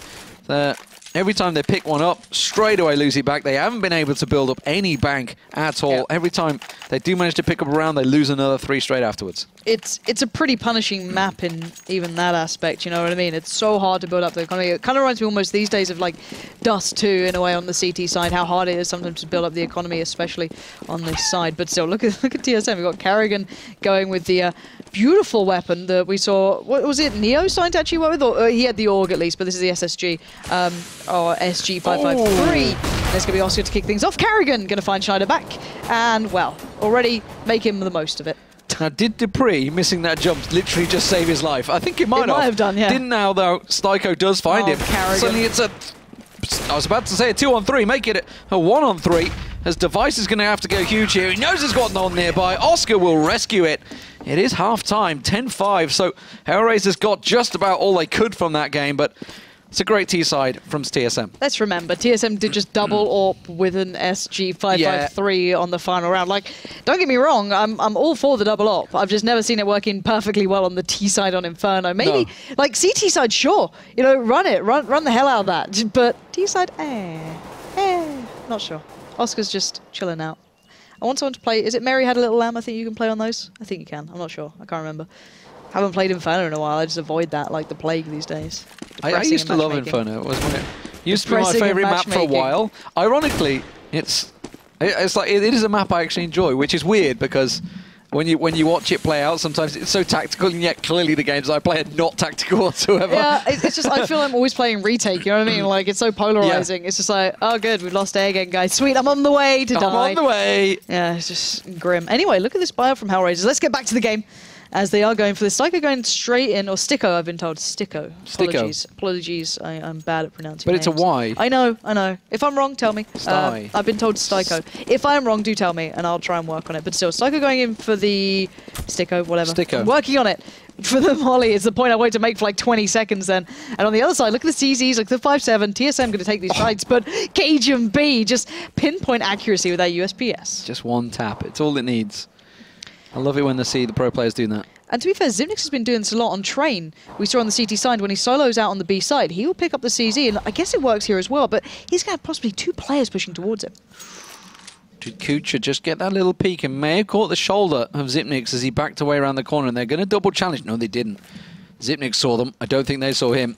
Every time they pick one up, straight away lose it back. They haven't been able to build up any bank at all. Yep. Every time they do manage to pick up a round, they lose another 3 straight afterwards. It's a pretty punishing map in even that aspect, you know what I mean? It's so hard to build up the economy. It kind of reminds me almost these days of like Dust 2 in a way on the CT side, how hard it is sometimes to build up the economy, especially on this side. But still, look at TSM. We've got Karrigan going with the beautiful weapon that we saw. What was it? Neo signed to actually work with? Or, he had the AUG at least, but this is the SSG. Or SG553. There's going to be Oscar to kick things off. Karrigan going to find Schneider back. And, well, already making the most of it. Now, did Dupree missing that jump literally just save his life? I think it might have done, yeah. Didn't now, though. Styko does find him. Karrigan. Suddenly it's a... I was about to say a 2-on-3. Make it a 1-on-3. As Device is going to have to go huge here. He knows he's got none nearby. Oscar will rescue it. It is half-time, 10-5. So HellRaisers got just about all they could from that game, but... It's a great T-side from TSM. Let's remember, TSM did just double AWP with an SG553 on the final round. Like, don't get me wrong, I'm all for the double AWP. I've just never seen it working perfectly well on the T-side on Inferno. Maybe, like, CT side, sure. You know, run it. Run the hell out of that. But T-side, not sure. Oscar's just chilling out. I want someone to play... Is it Mary Had a Little Lamb? I think you can play on those. I think you can. I'm not sure. I can't remember. Haven't played Inferno in a while. I just avoid that like the plague these days. I used to love Inferno. It was used to be my favorite map for a while. Ironically, it's like it is a map I actually enjoy, which is weird because when you watch it play out, sometimes it's so tactical, and yet clearly the games I play are not tactical whatsoever. Yeah, it's just I feel I'm always playing retake. You know what I mean? Like it's so polarizing. Yeah. It's just like, oh good, we've lost A again, guys. Sweet, I'm on the way to die. I'm on the way. Yeah, it's just grim. Anyway, look at this buyout from HellRaisers. Let's get back to the game. as they are going for this. Sticko going straight in, or Sticko, I've been told. Sticko. Apologies, I'm bad at pronouncing names. But it's a Y. I know. If I'm wrong, tell me. Sty. I've been told Sticko. If I'm wrong, do tell me, and I'll try and work on it. But still, Sticko going in for the Sticko, whatever. Sticko. I'm working on it. For the Molly, it's the point I wanted to make for like 20 seconds then. And on the other side, look at the CZs, look at the 5-7. TSM going to take these fights, but Cajun B, just pinpoint accuracy with that USPS. Just one tap. It's all it needs. I love it when they see the pro players doing that. And to be fair, Zipnix has been doing this a lot on Train. We saw on the CT side, when he solos out on the B side, he will pick up the CZ, and I guess it works here as well, but he's going to have possibly 2 players pushing towards him. Did Kucha just get that little peek and may have caught the shoulder of Zipnix as he backed away around the corner, and they're going to double challenge. No, they didn't. Zipnix saw them. I don't think they saw him.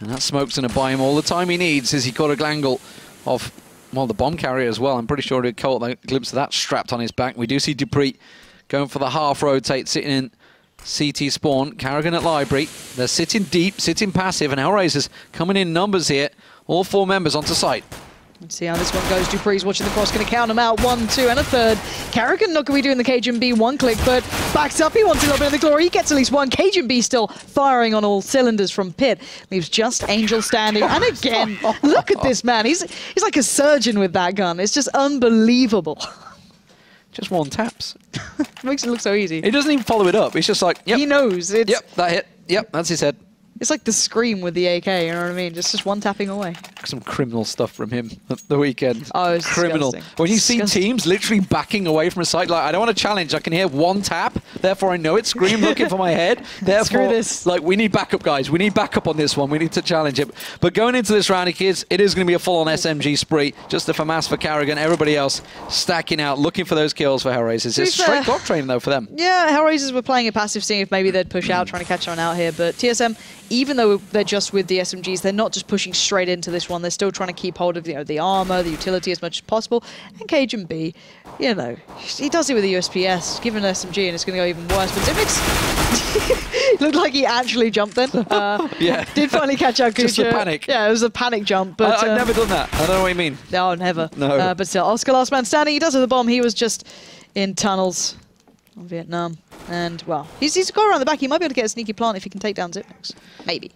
And that smoke's going to buy him all the time he needs as he caught a glangle of, well, the bomb carrier as well. I'm pretty sure he caught a glimpse of that strapped on his back. We do see Dupree going for the half rotate, sitting in CT spawn. Carrigan at library. They're sitting deep, sitting passive, and HellRaisers coming in numbers here. All 4 members onto site. Let's see how this one goes. Dupree's watching the cross, going to count him out. 1, 2, and a third. Carrigan not going to be doing the Cajun B 1 click, but backs up. He wants a little bit of the glory. He gets at least 1. Cajun B still firing on all cylinders from pit. Leaves just Angel standing. And again, look at this man. He's like a surgeon with that gun. It's just unbelievable. Just 1 taps. Makes it look so easy. He doesn't even follow it up. He's just like, yep. He knows. Yep, that hit. Yep, that's his head. It's like the Scream with the AK, you know what I mean? Just 1 tapping away. Some criminal stuff from him at the weekend. Oh, it's criminal. disgusting. When you see teams literally backing away from a site, like, I don't want to challenge. I can hear 1 tap, therefore I know it's Scream looking for my head. Therefore, screw this. Like, we need backup, guys. We need backup on this one. We need to challenge it. But going into this round, kids, it is going to be a full-on SMG spree. Just the FAMAS for Carrigan. Everybody else stacking out, looking for those kills for HellRaisers. It's straight block training, though, for them. Yeah, HellRaisers were playing a passive, seeing if maybe they'd push out, trying to catch someone out here. But TSM, even though they're just with the SMGs, they're not just pushing straight into this one. They're still trying to keep hold of the armor, the utility as much as possible. And Cajun B, you know, he does it with the USPS, given an SMG, and it's going to go even worse. But Zipnix looked like he actually jumped then. Yeah. Did finally catch out Kucha. Just a panic. Yeah, it was a panic jump. But I've never done that. I don't know what you mean. No, never. No. But still, Oscar last man standing. He does have the bomb. He was just in tunnels on Vietnam. And, well, he's got around the back. He might be able to get a sneaky plant if he can take down Zipnix. Maybe.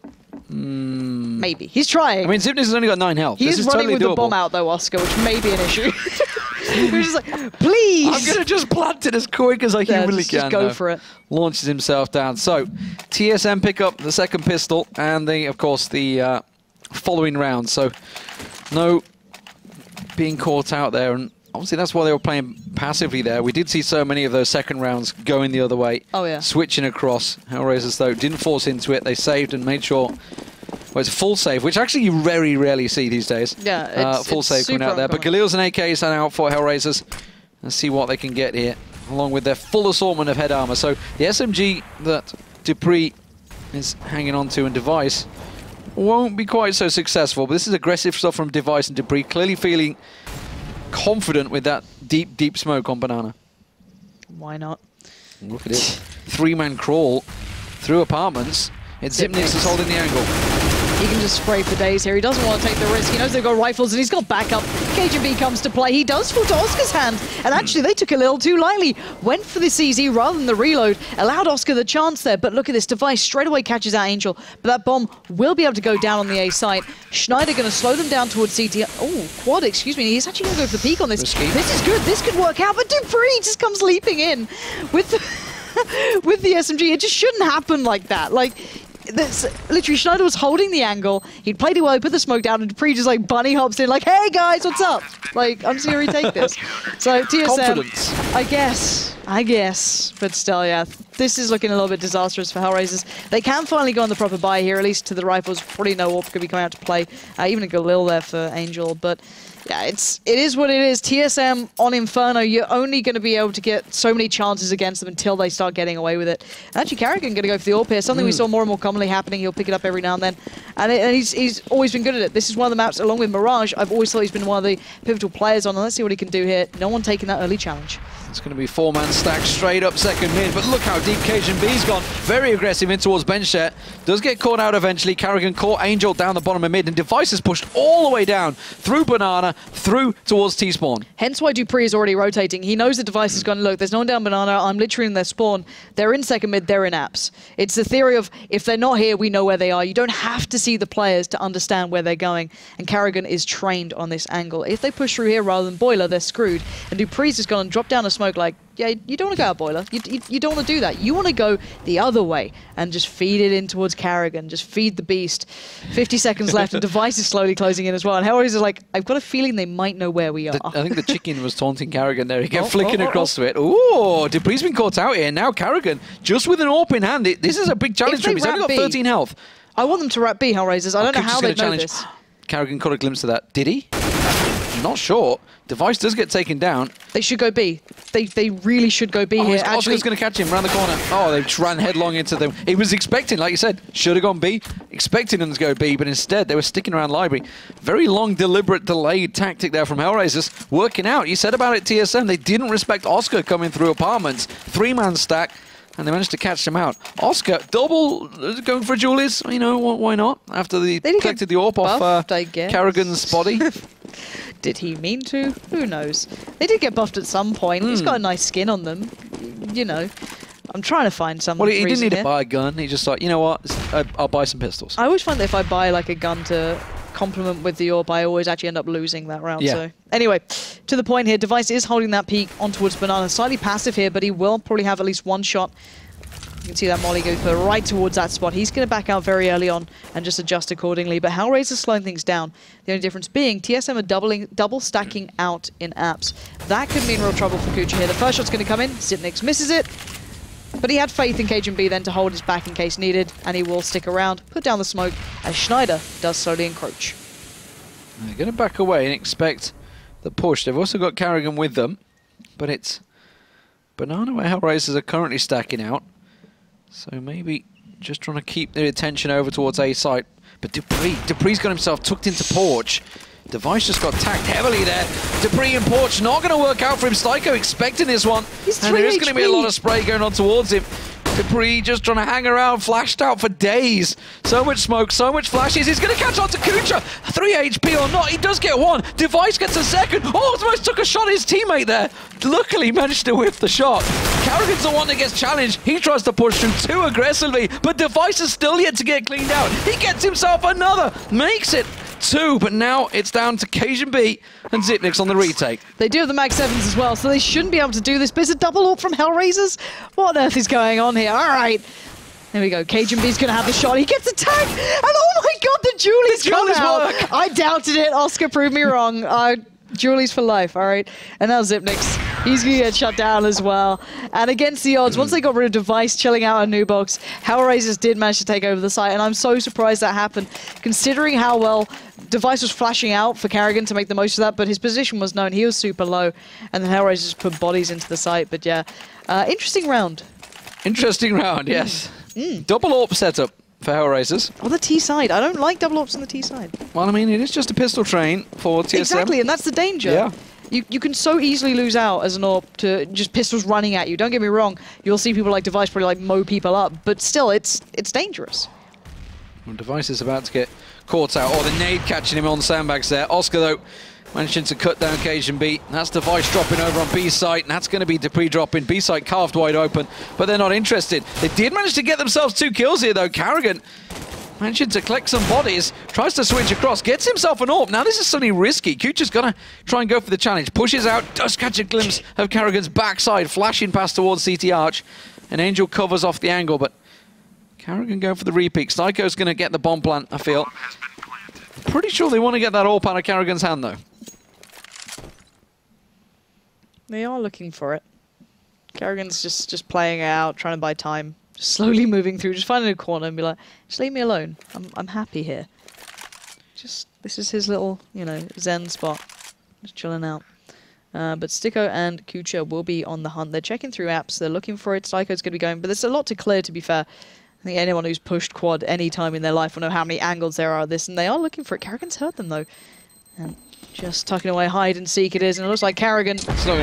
Maybe. He's trying. I mean, Zipnix has only got 9 health. He's running totally with doable. the bomb out, though, Oscar, which may be an issue. He's just like, please! I'm going to just plant it as quick as I humanly can. Just go for it. Launches himself down. So, TSM pick up the 2nd pistol and, of course, the following round. So, no being caught out there. And obviously, that's why they were playing passively there. We did see so many of those 2nd rounds going the other way. Oh, yeah. Switching across. HellRaisers, though, didn't force into it. They saved and made sure... Well, it's a full save, which actually you very rarely see these days. Yeah, full save coming out there. But Galil's and AKs are out for HellRaisers. Let's see what they can get here, along with their full assortment of head armor. So the SMG that Dupree is hanging on to and Device won't be quite so successful. But this is aggressive stuff from Device and Dupree, clearly feeling confident with that deep, deep smoke on Banana. Why not? Look at it. 3-man crawl through apartments. It's Zipnix that's holding the angle. He can just spray for days here. He doesn't want to take the risk. He knows they've got rifles and he's got backup. Cajun B comes to play. He does fall to Oscar's hand. And actually, they took a little too lightly. Went for the CZ rather than the reload. Allowed Oscar the chance there. But look at this. Device straight away catches out Angel. But that bomb will be able to go down on the A site. Schneider going to slow them down towards CT. Oh, quad, excuse me. He's actually going to go for the peak on this. Risky. This is good. This could work out. But Dupree just comes leaping in with the, with the SMG. It just shouldn't happen like that. Like... literally, Schneider was holding the angle. He'd played it well, he put the smoke down, and Dupree just like bunny hops in, like, hey guys, what's up? Like, I'm just gonna retake this. So, TSM, confidence. I guess. But still, yeah, this is looking a little bit disastrous for HellRaisers. They can finally go on the proper buy here, at least to the rifles. Probably no AWP could be coming out to play. Even a Galil there for Angel, but yeah, it is what it is. TSM on Inferno, you're only going to be able to get so many chances against them until they start getting away with it. And actually, Carrigan going to go for the AWP here, something we saw more and more commonly happening. He'll pick it up every now and then. And he's always been good at it. This is one of the maps, along with Mirage, I've always thought he's been one of the pivotal players on. And let's see what he can do here. No one taking that early challenge. It's going to be 4-man stack straight up second mid, but look how deep Cajun B's gone. Very aggressive in towards bench there. Does get caught out eventually. Carrigan caught Angel down the bottom of mid, and Device is pushed all the way down through Banana, through towards T-spawn. Hence why Dupree is already rotating. He knows the Device is going to look. There's no one down Banana. I'm literally in their spawn. They're in second mid. They're in apps. It's the theory of if they're not here, we know where they are. You don't have to see the players to understand where they're going. And Carrigan is trained on this angle. If they push through here rather than Boiler, they're screwed. And Dupree's just going to drop down a smoke like, yeah, you don't want to go out Boiler. You don't want to do that. You want to go the other way and just feed it in towards Carrigan. Just feed the beast. 50 seconds left and Device is slowly closing in as well. And HellRaisers is like, I've got a feeling they might know where we are. I think the chicken was taunting Carrigan there. He kept flicking across to it. Ooh, Dupree's been caught out here. Now Carrigan, just with an AWP in hand. This is a big challenge for him. He's only got 13 health. I want them to wrap B, HellRaisers. I don't know how they know this. Carrigan caught a glimpse of that. Did he? Not sure. Device does get taken down. They should go B. They really should go B here. Oscar's going to catch him around the corner. Oh, they just ran headlong into them. He was expecting, like you said, should have gone B. Expecting them to go B, but instead they were sticking around Library. Very long, deliberate, delayed tactic there from HellRaisers. Working out. You said about it, TSM. They didn't respect Oscar coming through apartments. 3-man stack. And they managed to catch them out. Oscar, double, going for Julius. You know, why not? After they collected the AWP off Carrigan's body. Did he mean to? Who knows? They did get buffed at some point. He's got a nice skin on them. You know, I'm trying to find some. Well, he didn't need to buy a gun. He just thought, you know what? I'll buy some pistols. I always find that if I buy like a gun to complement with the AWP, I always actually end up losing that round. Yeah. So anyway, to the point here, Device is holding that peak on towards Banana. Slightly passive here, but he will probably have at least one shot. You can see that Molly go right towards that spot. He's going to back out very early on and just adjust accordingly. But HellRaisers is slowing things down. The only difference being TSM are double stacking out in apps. That could mean real trouble for Kucha here. The first shot's going to come in. Zipnix misses it. But he had faith in Cajun B then to hold his back in case needed. And he will stick around, put down the smoke, as Schneider does slowly encroach. They're going to back away and expect the push. They've also got Carrigan with them. But it's Banana where HellRaisers are currently stacking out. So maybe just trying to keep their attention over towards A site. But Dupree's got himself tucked into Porch. Device just got tagged heavily there. Dupree and Porch not going to work out for him. Styko expecting this one. And there is going to be a lot of spray going on towards him. Dupree just trying to hang around, flashed out for days. So much smoke, so much flashes. He's going to catch on to Kucha. 3 HP or not, he does get one. Device gets a second. Oh, Device took a shot at his teammate there. Luckily managed to whiff the shot. Carrigan's the one that gets challenged. He tries to push through too aggressively, but Device is still yet to get cleaned out. He gets himself another, makes it 2, but now it's down to Cajun B and Zipnix on the retake. They do have the Mag 7s as well, so they shouldn't be able to do this, but it's a double AWP from HellRaisers. What on earth is going on here? All right. There we go. Cajun B's going to have the shot. He gets the tag, and oh my god, the Julie's come out. Work. I doubted it. Oscar proved me wrong. Julie's for life, all right? And now Zipnix. He's going to get shut down as well. And against the odds, once they got rid of Device chilling out on Nubox, HellRaisers did manage to take over the site, and I'm so surprised that happened, considering how well Device was flashing out for Carrigan to make the most of that, but his position was known. He was super low, and then HellRaisers put bodies into the site. But yeah, interesting round. Interesting round, yes. Double AWP setup for HellRaisers. On the T side. I don't like double AWPs on the T side. Well, I mean, it is just a pistol train for TSM. Exactly, and that's the danger. Yeah. You can so easily lose out as an AWP to just pistols running at you. Don't get me wrong. You'll see people like Device probably like mow people up, but still, it's dangerous. Well, Device is about to get caught out. Oh, the nade catching him on sandbags there. Oscar, though, managing to cut down Cajun B. That's Device dropping over on B site, and that's going to be Dupree dropping. B site carved wide open, but they're not interested. They did manage to get themselves 2 kills here, though. Carrigan managing to collect some bodies, tries to switch across, gets himself an AWP. Now this is suddenly risky. Kucha's gonna try and go for the challenge. Pushes out, does catch a glimpse of Carrigan's backside, flashing past towards CT Arch. And Angel covers off the angle, but Carrigan going for the repeat. Styko's gonna get the bomb plant, I feel. Pretty sure they want to get that AWP out of Carrigan's hand, though. They are looking for it. Carrigan's just playing it out, trying to buy time. Just slowly moving through, just finding a corner and be like, just leave me alone. I'm happy here. This is his little, you know, zen spot. Just chilling out. But Sticko and Kucha will be on the hunt. They're checking through apps. They're looking for it. Styko's going to be going. But there's a lot to clear, to be fair. I think anyone who's pushed quad any time in their life will know how many angles there are of this. And they are looking for it. Carrigan's heard them, though. And Just tucking away hide and seek it is, and it looks like Karrigan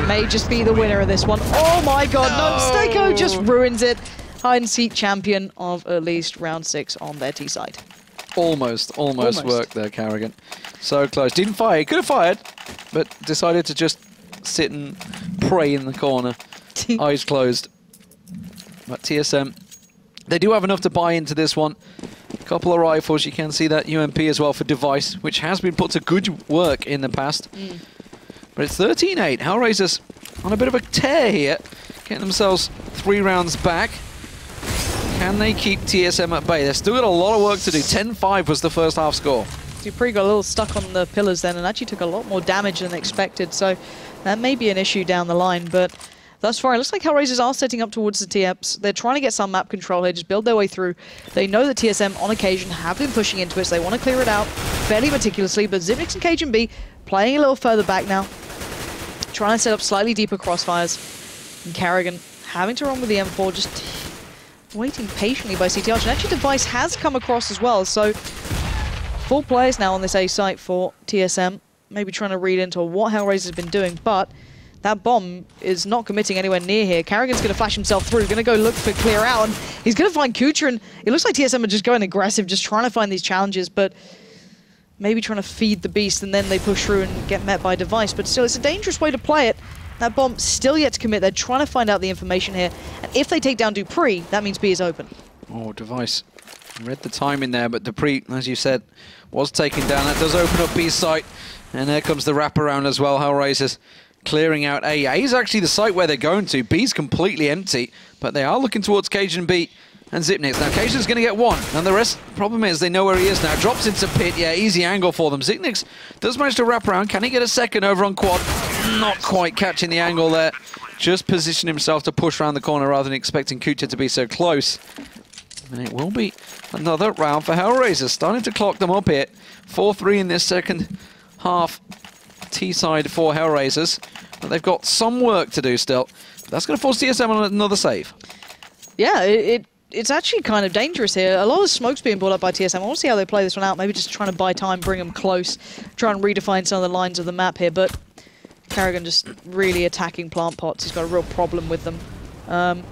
may just be the winner of this one. Oh my god, no, Steiko just ruins it. Hide and seek champion of at least round 6 on their T side. Almost worked there, Karrigan. So close. Didn't fire. He could have fired, but decided to just sit and pray in the corner. Eyes closed. But TSM, they do have enough to buy into this one. A couple of rifles. You can see that UMP as well for Device, which has been put to good work in the past. But it's 13-8. HellRaisers on a bit of a tear here. Getting themselves 3 rounds back. Can they keep TSM at bay? They've still got a lot of work to do. 10-5 was the first half score. Dupree got a little stuck on the pillars then and actually took a lot more damage than expected. So that may be an issue down the line. But thus far, it looks like HellRaisers are setting up towards the TEPs. They're trying to get some map control here, just build their way through. They know that TSM, on occasion, have been pushing into it, so they want to clear it out fairly meticulously. But Xyp9x and CajunB playing a little further back now, trying to set up slightly deeper crossfires. And Karrigan having to run with the M4, just waiting patiently by CTR. And actually, Device has come across as well, so 4 players now on this A site for TSM. Maybe trying to read into what HellRaisers have been doing, but that bomb is not committing anywhere near here. Karrigan's going to flash himself through, going to go look for clear out, and he's going to find Kucha, and it looks like TSM are just going aggressive, just trying to find these challenges, but maybe trying to feed the beast, and then they push through and get met by Device. But still, it's a dangerous way to play it. That bomb still yet to commit. They're trying to find out the information here, and if they take down Dupree, that means B is open. Oh, Device read the timing there, but Dupree, as you said, was taken down. That does open up B's site, and there comes the wraparound as well. HellRaisers clearing out A. A is actually the site where they're going to. B's completely empty, but they are looking towards CajunB and Xyp9x. Now, Cajun's going to get 1, and the rest, problem is they know where he is now. Drops into pit, yeah, easy angle for them. Xyp9x does manage to wrap around. Can he get a second over on quad? Not quite catching the angle there. Just position himself to push around the corner rather than expecting Kucha to be so close. And it will be another round for HellRaisers. Starting to clock them up here. 4-3 in this second half. T-side for HellRaisers. But they've got some work to do still. That's going to force TSM on another save. Yeah, it's actually kind of dangerous here. A lot of smoke's being brought up by TSM. I want to see how they play this one out. Maybe just trying to buy time, bring them close, try and redefine some of the lines of the map here. But Karrigan just really attacking plant pots. He's got a real problem with them.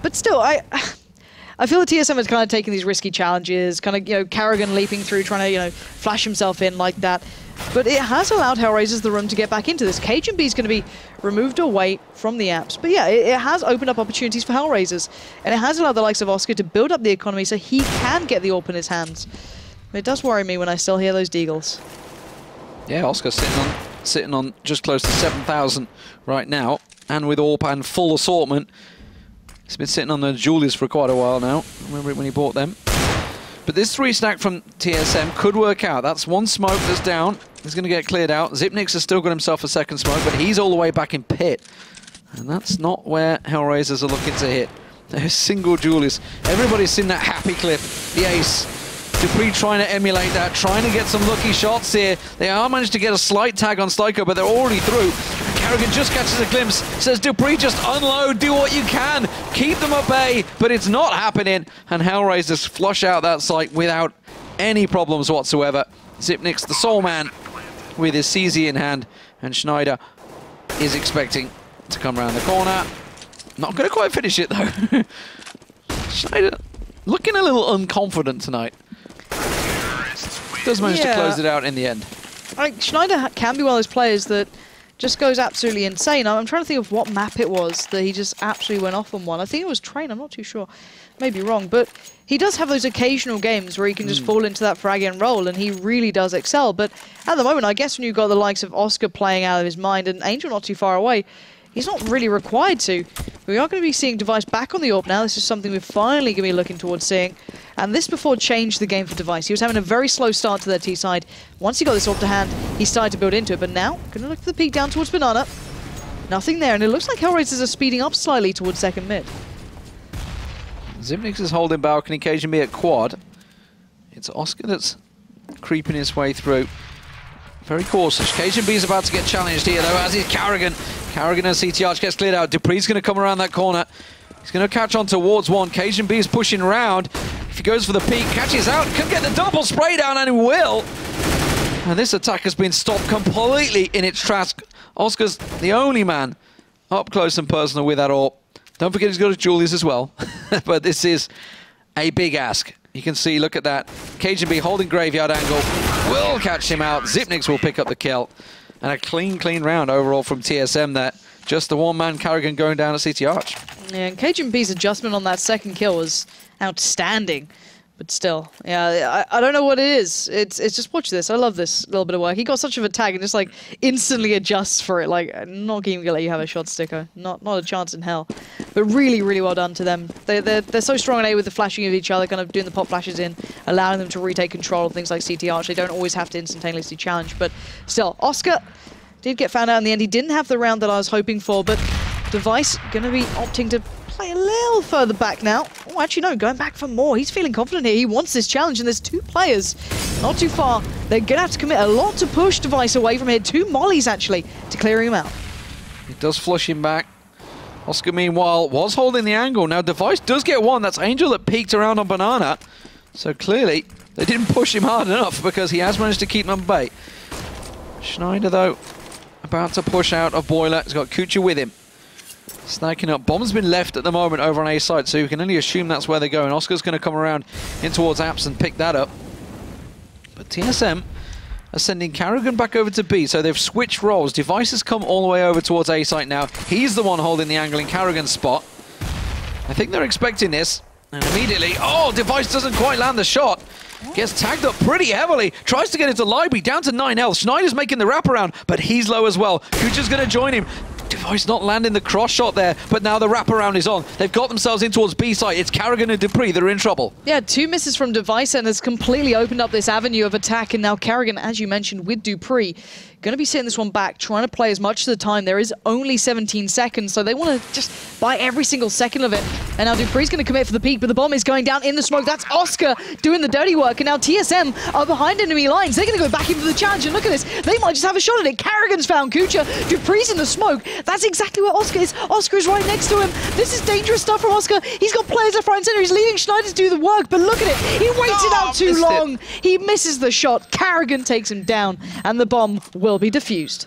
But still, I feel that TSM is kind of taking these risky challenges, kind of, Karrigan leaping through, trying to, flash himself in like that. But it has allowed HellRaisers the room to get back into this. CajunB is going to be removed away from the apps. But yeah, it has opened up opportunities for HellRaisers. And it has allowed the likes of Oscar to build up the economy so he can get the AWP in his hands. But it does worry me when I still hear those deagles. Yeah, Oscar sitting on just close to 7,000 right now. And with AWP and full assortment. He's been sitting on the Julius for quite a while now. Remember it when he bought them. But this 3-stack from TSM could work out. That's 1 smoke that's down. He's going to get cleared out. Xyp9x has still got himself a second smoke, but he's all the way back in pit. And that's not where HellRaisers are looking to hit. There's single Julius. Everybody's seen that happy clip. The ace. Dupree trying to emulate that, trying to get some lucky shots here. They are managed to get a slight tag on Steiko, but they're already through. Karrigan just catches a glimpse, says Dupree, just unload, do what you can, keep them at bay, but it's not happening, and HellRaisers flush out that site without any problems whatsoever. Xyp9x, the sole man, with his CZ in hand, and Schneider is expecting to come around the corner. Not going to quite finish it, though. Schneider looking a little unconfident tonight. Does manage to close it out in the end. Schneider can be one of those players that just goes absolutely insane. I'm trying to think of what map it was that he just absolutely went off on one. I think it was Train, I'm not too sure. Maybe wrong, but he does have those occasional games where he can just fall into that frag and roll, and he really does excel. But at the moment, I guess when you've got the likes of Oscar playing out of his mind and Angel not too far away, he's not really required to. We are going to be seeing Device back on the AWP now. This is something we're finally going to be looking towards seeing. And this before changed the game for Device. He was having a very slow start to their T side. Once he got this AWP to hand, he started to build into it. But now, going to look for the peek down towards Banana. Nothing there, and it looks like HellRaisers are speeding up slightly towards second mid. Xyp9x is holding balcony, CajunB at quad. It's Oscar that's creeping his way through. Very cautious. CajunB is about to get challenged here, though, as is Karrigan. Karrigan as CTR gets cleared out. Dupree's going to come around that corner. He's going to catch on towards 1. CajunB is pushing around. If he goes for the peak, catches out, can get the double spray down, and he will. And this attack has been stopped completely in its tracks. Oscar's the only man up close and personal with that AWP. Don't forget he's got a Julius as well. But this is a big ask. You can see, look at that. KGB holding graveyard angle. Will catch him out. Zipnix will pick up the kill. And a clean round overall from TSM there. Just the one-man Carrigan going down at CT Arch. Yeah, and KGB's adjustment on that second kill was outstanding. But still, yeah, I don't know what it is. It's just, watch this. I love this little bit of work. He got such of a tag and just like instantly adjusts for it. Like, not even gonna let you have a shot sticker. Not a chance in hell. But really well done to them. They're so strong in A with the flashing of each other, kind of doing the pop flashes in, allowing them to retake control of things like CT Arch. They don't always have to instantaneously challenge. But still, Oscar did get found out in the end. He didn't have the round that I was hoping for, but Device gonna be opting to play a little further back now. Oh, actually, no, going back for more. He's feeling confident here. He wants this challenge, and there's two players not too far. They're going to have to commit a lot to push Device away from here. Two mollies, actually, to clear him out. It does flush him back. Oscar, meanwhile, was holding the angle. Now, Device does get one. That's Angel that peeked around on Banana. So, clearly, they didn't push him hard enough because he has managed to keep them at bay. Schneider, though, about to push out of Boiler. He's got Kucha with him. Snaking up. Bomb's been left at the moment over on A side, so you can only assume that's where they're going. Oscar's going to come around in towards Apps and pick that up. But TSM are sending Carrigan back over to B, so they've switched roles. Device has come all the way over towards A site now. He's the one holding the angle in Carrigan's spot. I think they're expecting this. And immediately, oh, Device doesn't quite land the shot. Gets tagged up pretty heavily. Tries to get into Library, down to 9 health. Schneider's making the wraparound, but he's low as well. Kucha's going to join him. Device not landing the cross shot there, but now the wraparound is on. They've got themselves in towards B site. It's Carrigan and Dupree that are in trouble. Yeah, two misses from Device and has completely opened up this avenue of attack. And now Carrigan, as you mentioned, with Dupree, going to be sitting this one back, trying to play as much of the time. There is only 17 seconds, so they want to just buy every single second of it. And now Dupree's going to commit for the peak, but the bomb is going down in the smoke. That's Oscar doing the dirty work. And now TSM are behind enemy lines. They're going to go back into the challenge. And look at this. They might just have a shot at it. Carrigan's found Kucha. Dupree's in the smoke. That's exactly where Oscar is. Oscar is right next to him. This is dangerous stuff from Oscar. He's got players left, right, and center. He's leaving Schneider to do the work, but look at it. He waited out too long. He misses the shot. Carrigan takes him down, and the bomb will be defused.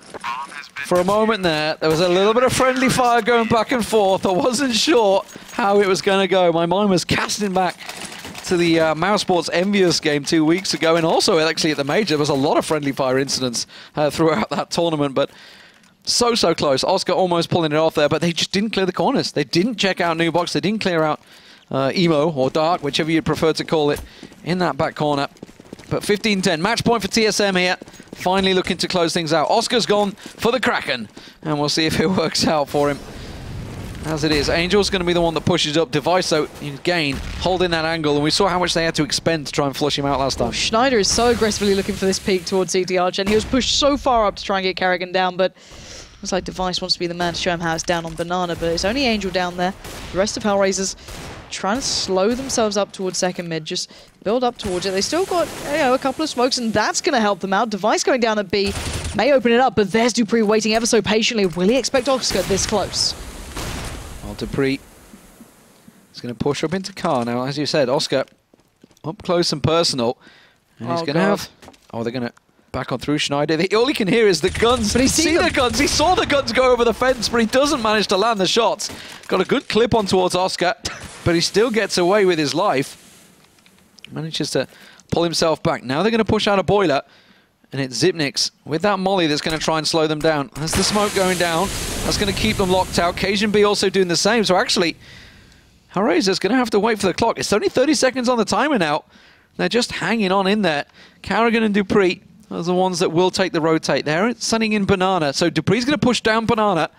For a moment there was a little bit of friendly fire going back and forth. I wasn't sure how it was going to go. My mind was casting back to the Mouse Sports Envious game 2 weeks ago, and also actually at the Major. There was a lot of friendly fire incidents throughout that tournament, but so close. Oscar almost pulling it off there, but they just didn't clear the corners. They didn't check out New Box. They didn't clear out Emo or Dark, whichever you'd prefer to call it, in that back corner. But 15-10, match point for TSM here. Finally looking to close things out. Oscar's gone for the Kraken, and we'll see if it works out for him. As it is, Angel's going to be the one that pushes up. Device, though, again, holding that angle, and we saw how much they had to expend to try and flush him out last time. Schneider is so aggressively looking for this peak towards CT Arch, and he was pushed so far up to try and get Carrigan down, but looks like Device wants to be the man to show him how it's down on Banana, but it's only Angel down there. The rest of HellRaisers trying to slow themselves up towards second mid, just build up towards it. They still got, you know, a couple of smokes, and that's going to help them out. Device going down at B may open it up, but there's Dupree waiting ever so patiently. Will he expect Oscar this close? Well, Dupree is going to push up into Car now. As you said, Oscar up close and personal. And he's going to have... Oh, they're going to back on through Schneider. All he can hear is the guns. But he's seen the guns. He saw the guns go over the fence, but he doesn't manage to land the shots. Got a good clip on towards Oscar, but he still gets away with his life. Manages to pull himself back. Now they're going to push out a Boiler, and it's Zipnix with that molly that's going to try and slow them down. That's the smoke going down. That's going to keep them locked out. Cajun B also doing the same. So actually, HellRaisers going to have to wait for the clock. It's only 30 seconds on the timer now. They're just hanging on in there. Carrigan and Dupree are the ones that will take the rotate. They're sending in Banana. So Dupree's going to push down Banana.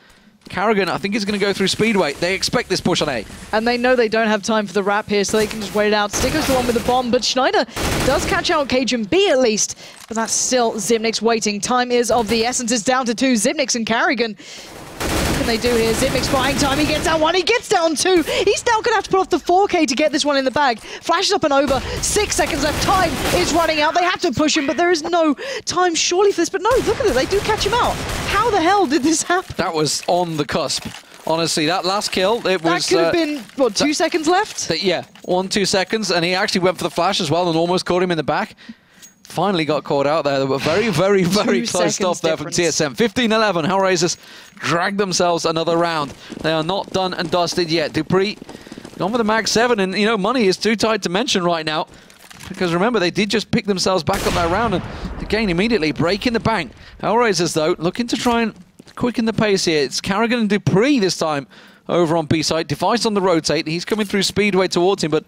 Carrigan, I think, is going to go through Speedway. They expect this push on A. And they know they don't have time for the wrap here, so they can just wait it out. Sticker's the one with the bomb, but Schneider does catch out Cajun B at least. But that's still Zipnix waiting. Time is of the essence. It's down to 2. Zipnix and Carrigan. What can they do here? Zipnix buying time. He gets down 1. He gets down 2. He's now going to have to put off the 4K to get this one in the bag. Flashes up and over. 6 seconds left. Time is running out. They have to push him, but there is no time surely for this. But no, look at it. They do catch him out. How the hell did this happen? That was on the cusp. Honestly, that last kill, it was... That could have been, what, 2 seconds left? Yeah, 1-2 seconds, and he actually went for the flash as well and almost caught him in the back. finally got caught out there. They were very, very, very close stuff there from TSM. 15-11. HellRaisers dragged themselves another round. They are not done and dusted yet. Dupree gone for the Mag 7, and, you know, money is too tight to mention right now. Because remember, they did just pick themselves back up that round, and again, immediately breaking the bank. HellRaisers, though, looking to try and quicken the pace here. It's Carrigan and Dupree this time over on B side. Device on the rotate. He's coming through Speedway towards him, but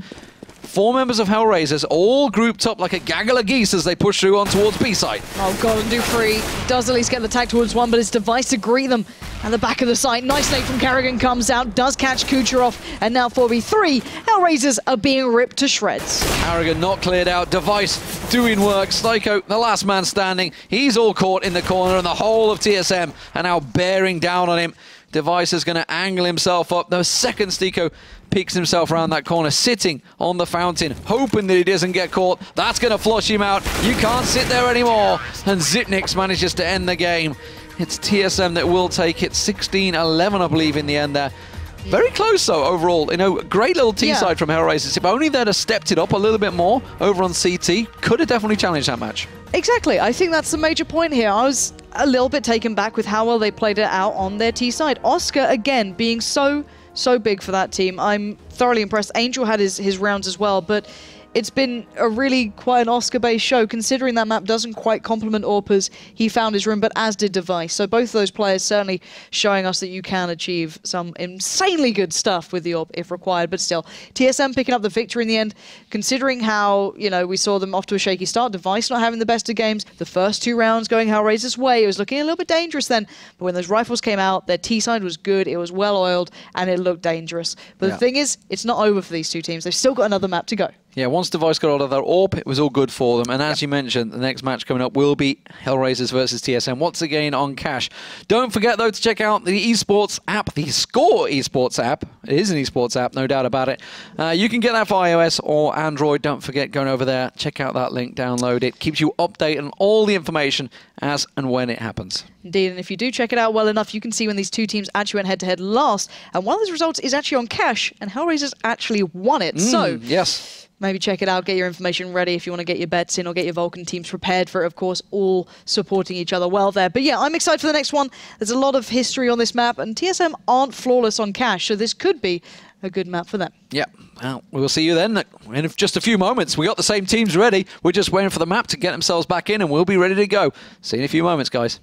4 members of HellRaisers all grouped up like a gaggle of geese as they push through on towards B side. Oh god, and Dupree does at least get the tag towards one, but it's Device to greet them at the back of the site. Nice nade from Carrigan comes out, does catch Kucherov, and now 4v3. HellRaisers are being ripped to shreds. Carrigan not cleared out. Device doing work. Styko, the last man standing. He's all caught in the corner, and the whole of TSM are now bearing down on him. Device is going to angle himself up. The second Styko peeks himself around that corner, sitting on the fountain, hoping that he doesn't get caught. That's going to flush him out. You can't sit there anymore. And Zipnix manages to end the game. It's TSM that will take it. 16-11, I believe, in the end there. Very close, though, overall. You know, great little T-side from HellRaisers. If only they'd have stepped it up a little bit more over on CT, could have definitely challenged that match. Exactly. I think that's the major point here. I was a little bit taken back with how well they played it out on their T-side. Oscar, again, being so big for that team. I'm thoroughly impressed. Angel had his rounds as well, but it's been a really quite an Oscar-based show, considering that map doesn't quite complement Orpa's. He found his room, but as did Device. So both of those players certainly showing us that you can achieve some insanely good stuff with the Orb if required. But still, TSM picking up the victory in the end, considering how, you know, we saw them off to a shaky start. Device not having the best of games. The first 2 rounds going HellRaisers' way. It was looking a little bit dangerous then. But when those rifles came out, their T-side was good. It was well-oiled, and it looked dangerous. But the thing is, it's not over for these 2 teams. They've still got another map to go. Yeah, once Device got hold of their AWP, it was all good for them. And as you mentioned, the next match coming up will be HellRaisers versus TSM, once again on Cash. Don't forget, though, to check out the eSports app, the theScore eSports app. It is an eSports app, no doubt about it. You can get that for iOS or Android. Don't forget, going over there, check out that link, download it. Keeps you updated on all the information as and when it happens. Indeed, and if you do check it out well enough, you can see when these 2 teams actually went head-to-head last. And one of those results is actually on Cash, and HellRaisers actually won it. So yes. Maybe check it out, get your information ready if you want to get your bets in or get your Vulcan teams prepared for it, of course, all supporting each other well there. But yeah, I'm excited for the next one. There's a lot of history on this map, and TSM aren't flawless on Cash, so this could be a good map for them. Yeah, well, we'll see you then in just a few moments. We got the same teams ready. We're just waiting for the map to get themselves back in, and we'll be ready to go. See you in a few moments, guys.